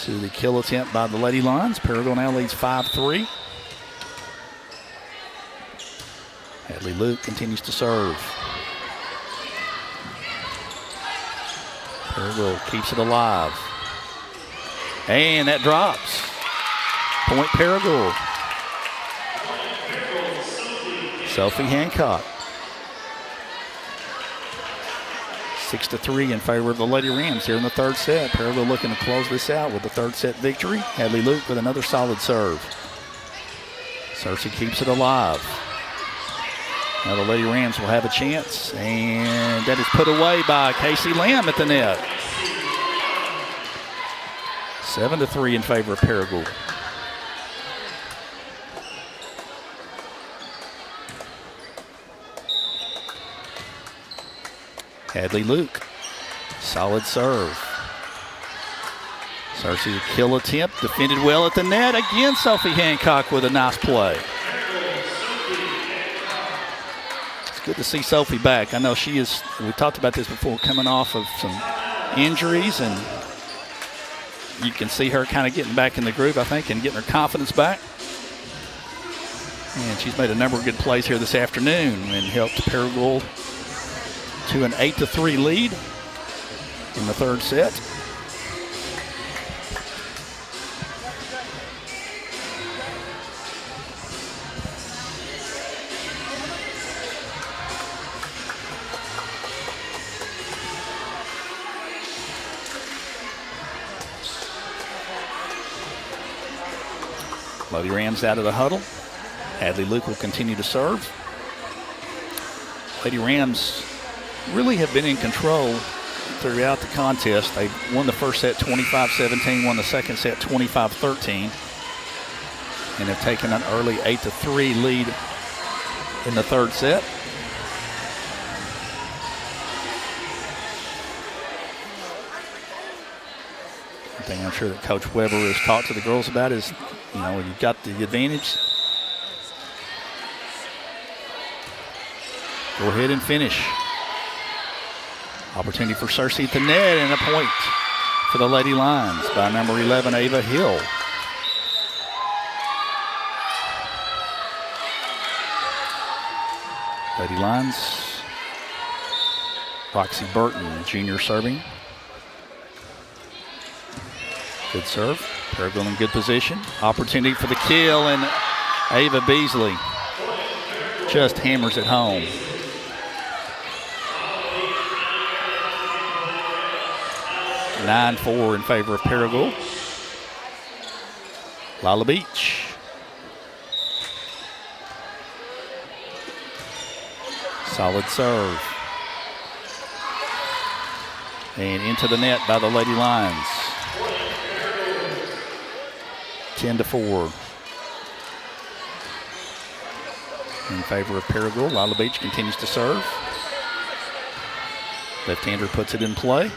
to the kill attempt by the Lady Lions. Paragould now leads 5-3. Hadley Luke continues to serve. Paragould keeps it alive. And that drops. Point Paragould. Sophie Hancock. 6-3 in favor of the Lady Rams here in the third set. Paragould looking to close this out with the third set victory. Hadley Luke with another solid serve. Searcy keeps it alive. Now the Lady Rams will have a chance, and that is put away by Casey Lamb at the net. 7-3 in favor of Paragould. Hadley Luke, solid serve. Searcy a kill attempt, defended well at the net. Again, Sophie Hancock with a nice play. It's good to see Sophie back. I know she is, we talked about this before, coming off of some injuries, and you can see her kind of getting back in the groove, I think, and getting her confidence back. And she's made a number of good plays here this afternoon and helped Paragould to an 8-3 lead in the third set. Lady Rams out of the huddle. Hadley Luke will continue to serve. Lady Rams really have been in control throughout the contest. They won the first set 25-17, won the second set 25-13, and have taken an early 8-3 lead in the third set. One thing I'm sure that Coach Weber has talked to the girls about is, you know, when you've got the advantage, go ahead and finish. Opportunity for Searcy at the net, and a point for the Lady Lions by number 11, Ava Hill. Lady Lions, Roxy Burton, junior, serving. Good serve. Paragould in good position. Opportunity for the kill, and Ava Beasley just hammers it home. 9-4 in favor of Paragould. Lila Beach. Solid serve. And into the net by the Lady Lions. 10-4. In favor of Paragould. Lila Beach continues to serve. Left-hander puts it in play.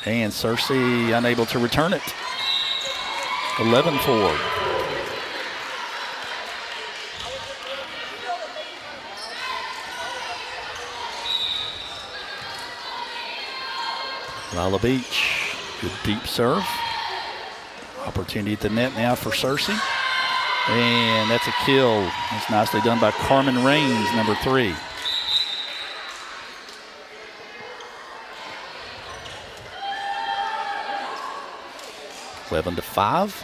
And Searcy unable to return it. 11-4. Lila Beach, good deep serve. Opportunity at the net now for Searcy. And that's a kill. That's nicely done by Carmen Raines, number 3. (11 to 5).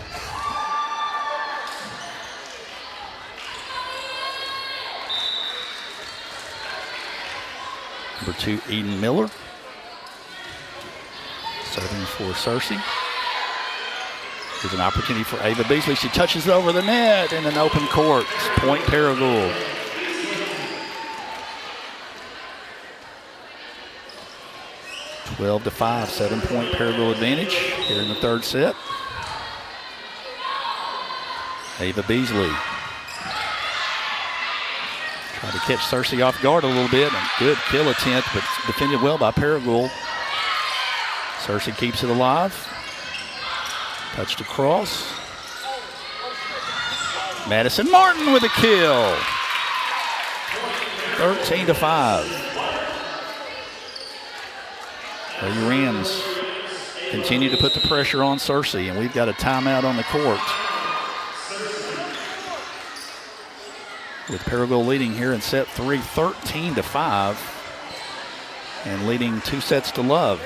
Number 2, Eden Miller. Serving for Searcy. There's an opportunity for Ava Beasley. She touches it over the net in an open court. Point Paragould. (12 to 5). 7-point Paragould advantage here in the third set. Ava Beasley. Tried to catch Searcy off guard a little bit. And good kill attempt, but defended well by Paragould. Searcy keeps it alive. Touched across. Madison Martin with a kill. 13 to 5. Lady Rams continue to put the pressure on Searcy, and we've got a timeout on the court. With Paragould leading here in set 3, 13 to 5, and leading 2 sets to love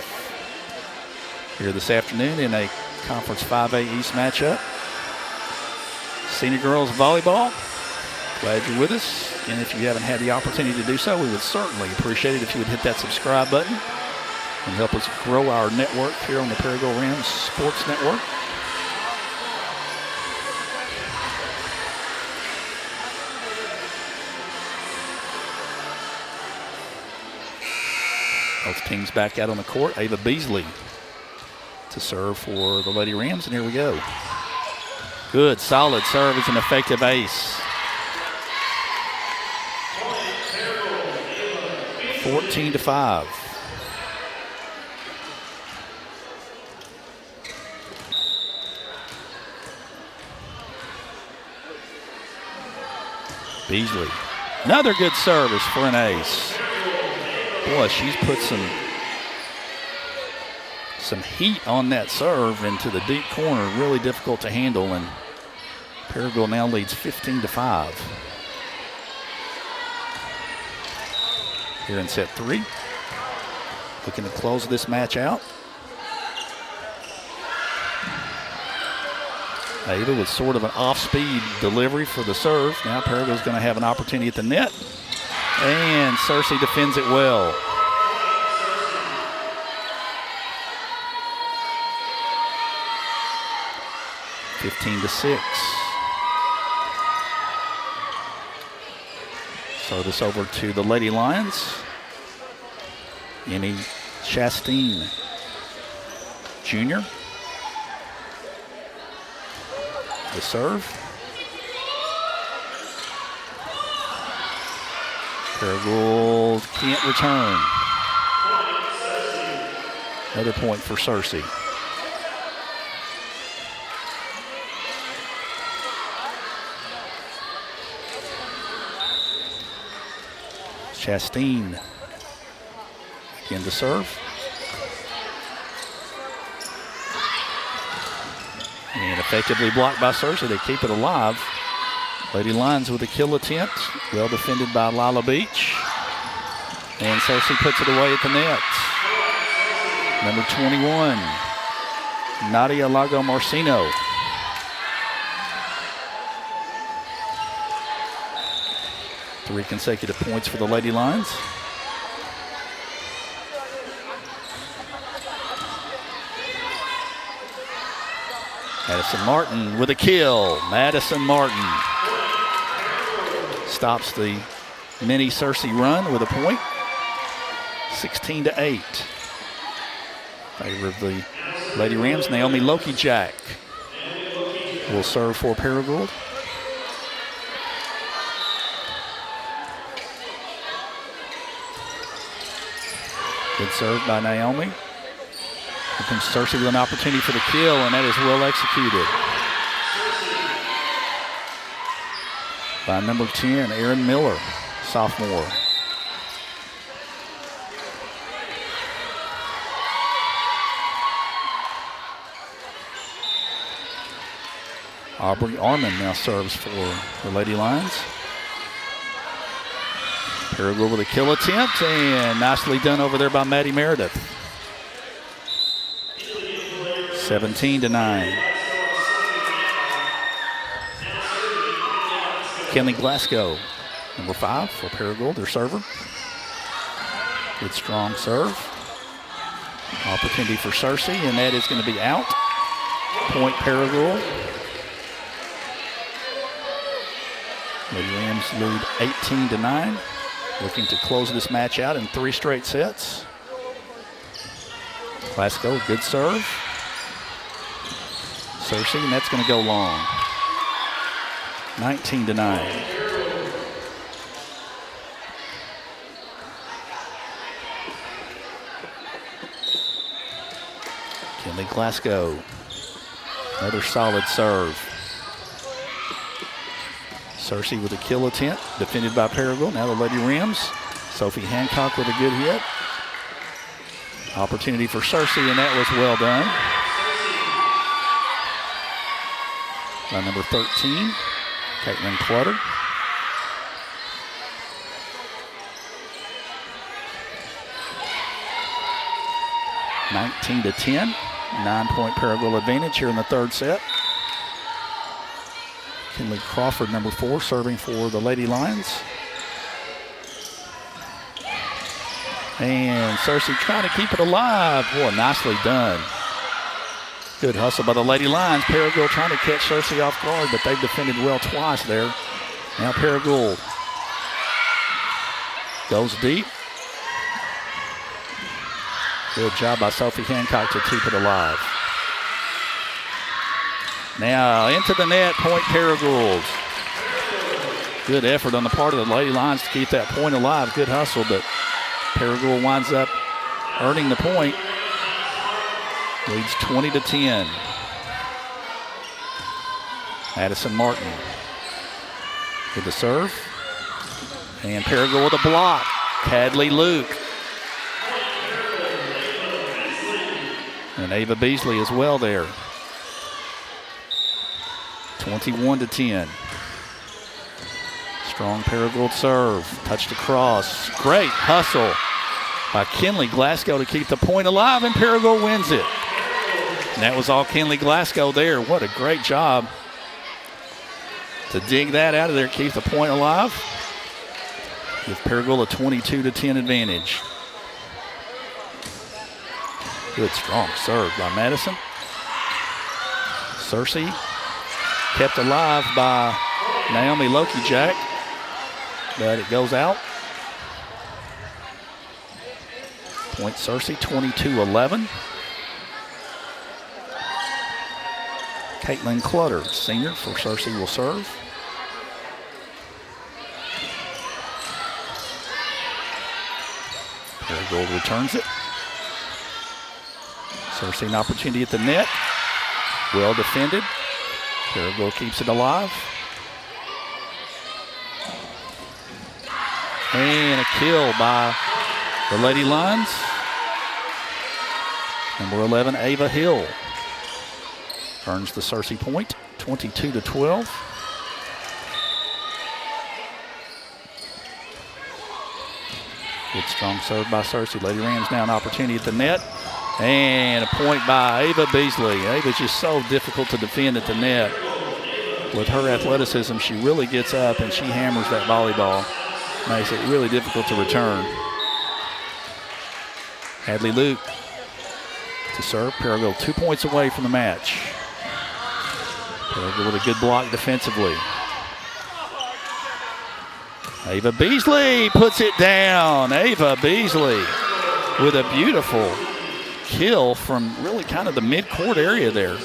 here this afternoon in a Conference 5A East matchup. Senior girls volleyball. Glad you're with us. And if you haven't had the opportunity to do so, we would certainly appreciate it if you would hit that subscribe button and help us grow our network here on the Paragould Rams Sports Network. Both teams back out on the court. Ava Beasley to serve for the Lady Rams, and here we go. Good, solid serve. It's an effective ace. 14 to 5. Beasley. Another good service for an ace. Boy, she's put some heat on that serve into the deep corner. Really difficult to handle, and Paragould now leads 15 to 5. Here in set 3. Looking to close this match out. Ava with sort of an off-speed delivery for the serve. Now Paragould's going to have an opportunity at the net. And Searcy defends it well. (15 to 6). So this over to the Lady Lions. Emmy Chastain Jr. The serve. Paragould can't return. Another point for Searcy. Chastain again to serve. And effectively blocked by Searcy. They keep it alive. Lady Lions with a kill attempt. Well defended by Lila Beach. And Searcy puts it away at the net. Number 21, Nadia Lago Marcino. Three consecutive points for the Lady Lions. Madison Martin with a kill. Madison Martin stops the mini Searcy run with a point. 16 to 8. Favor of the Lady Rams. Naomi Loki-Jack will serve for Paragould. Good serve by Naomi. Here comes Searcy with an opportunity for the kill, and that is well executed by number 10, Erin Miller, sophomore. Aubrey Armand now serves for the Lady Lions. Paragould with a kill attempt, and nicely done over there by Maddie Meredith. 17-9. Kenley Glasgow, number 5 for Paragould, their server. Good strong serve. Opportunity for Searcy, and that is going to be out. Point Paragould. Lady Rams lead 18-9. Looking to close this match out in 3 straight sets. Glasgow, good serve. Searcy, and that's going to go long. 19-9. Kenley Glasgow, another solid serve. Searcy with a kill attempt, defended by Paragould. Now the Lady Rams. Sophie Hancock with a good hit. Opportunity for Searcy, and that was well done. By number 13, Caitlin Clutter. (19-10). 9-point Paragould advantage here in the 3rd set. Kinley Crawford, number 4, serving for the Lady Lions. And Searcy trying to keep it alive. Boy, nicely done. Good hustle by the Lady Lions. Paragould trying to catch Searcy off guard, but they've defended well twice there. Now Paragould goes deep. Good job by Sophie Hancock to keep it alive. Now into the net, point Paragould. Good effort on the part of the Lady Lions to keep that point alive. Good hustle, but Paragould winds up earning the point. Leads 20-10. Madison Martin with the serve. And Paragould with a block. Cadley Luke. And Ava Beasley as well there. 21-10. Strong Paragould serve. Touched across. Great hustle by Kenley Glasgow to keep the point alive, and Paragould wins it. And that was all Kenley Glasgow there. What a great job to dig that out of there, keep the point alive. Give Paragould a 22-10 advantage. Good strong serve by Madison. Searcy kept alive by Naomi Loki-Jack, but it goes out. Point Searcy, 22-11. Caitlin Clutter, senior for Searcy, will serve. Paragould returns it. Searcy an opportunity at the net. Well defended. Paragould keeps it alive. And a kill by the Lady Lions. Number 11, Ava Hill, earns the Searcy point, 22-12. Good strong serve by Searcy. Lady Rams now an opportunity at the net. And a point by Ava Beasley. Ava's just so difficult to defend at the net. With her athleticism, she really gets up and she hammers that volleyball. Makes it really difficult to return. Hadley Luke to serve. Paragould 2 points away from the match. Paragould with a good block defensively. Ava Beasley puts it down. Ava Beasley with a beautiful kill from really kind of the mid-court area there.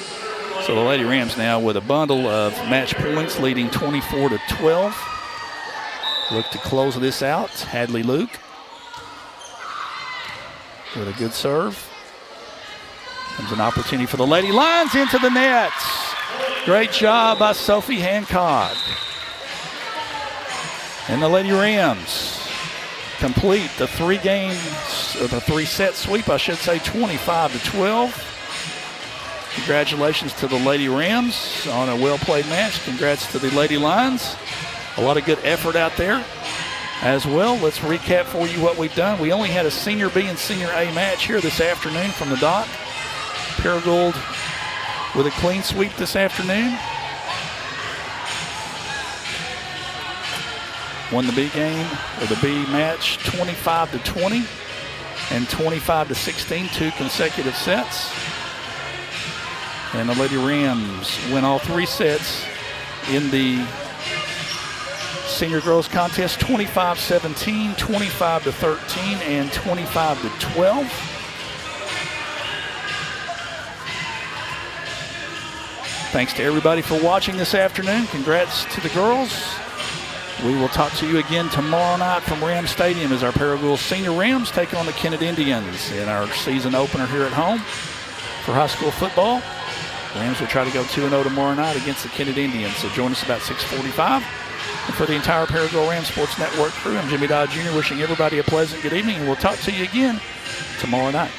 So the Lady Rams now with a bundle of match points, leading 24-12. Look to close this out. Hadley Luke with a good serve. Comes an opportunity for the Lady Lions into the nets. Great job by Sophie Hancock. And the Lady Rams complete the 3-set sweep, 25-12. Congratulations to the Lady Rams on a well-played match. Congrats to the Lady Lions. A lot of good effort out there as well. Let's recap for you what we've done. We only had a Senior B and Senior A match here this afternoon from the Doc. Paragould with a clean sweep this afternoon. Won the B game, or the B match, 25-20 and 25-16, 2 consecutive sets. And the Lady Rams win all 3 sets in the Senior Girls Contest, 25-17, 25-13, and 25-12. Thanks to everybody for watching this afternoon. Congrats to the girls. We will talk to you again tomorrow night from Ram Stadium as our Paragould Senior Rams take on the Kennett Indians in our season opener here at home for high school football. Rams will try to go 2-0 tomorrow night against the Kennett Indians. So join us about 6:45. And for the entire Paragould Rams Sports Network crew, I'm Jimmy Dodd Jr. wishing everybody a pleasant good evening, and we'll talk to you again tomorrow night.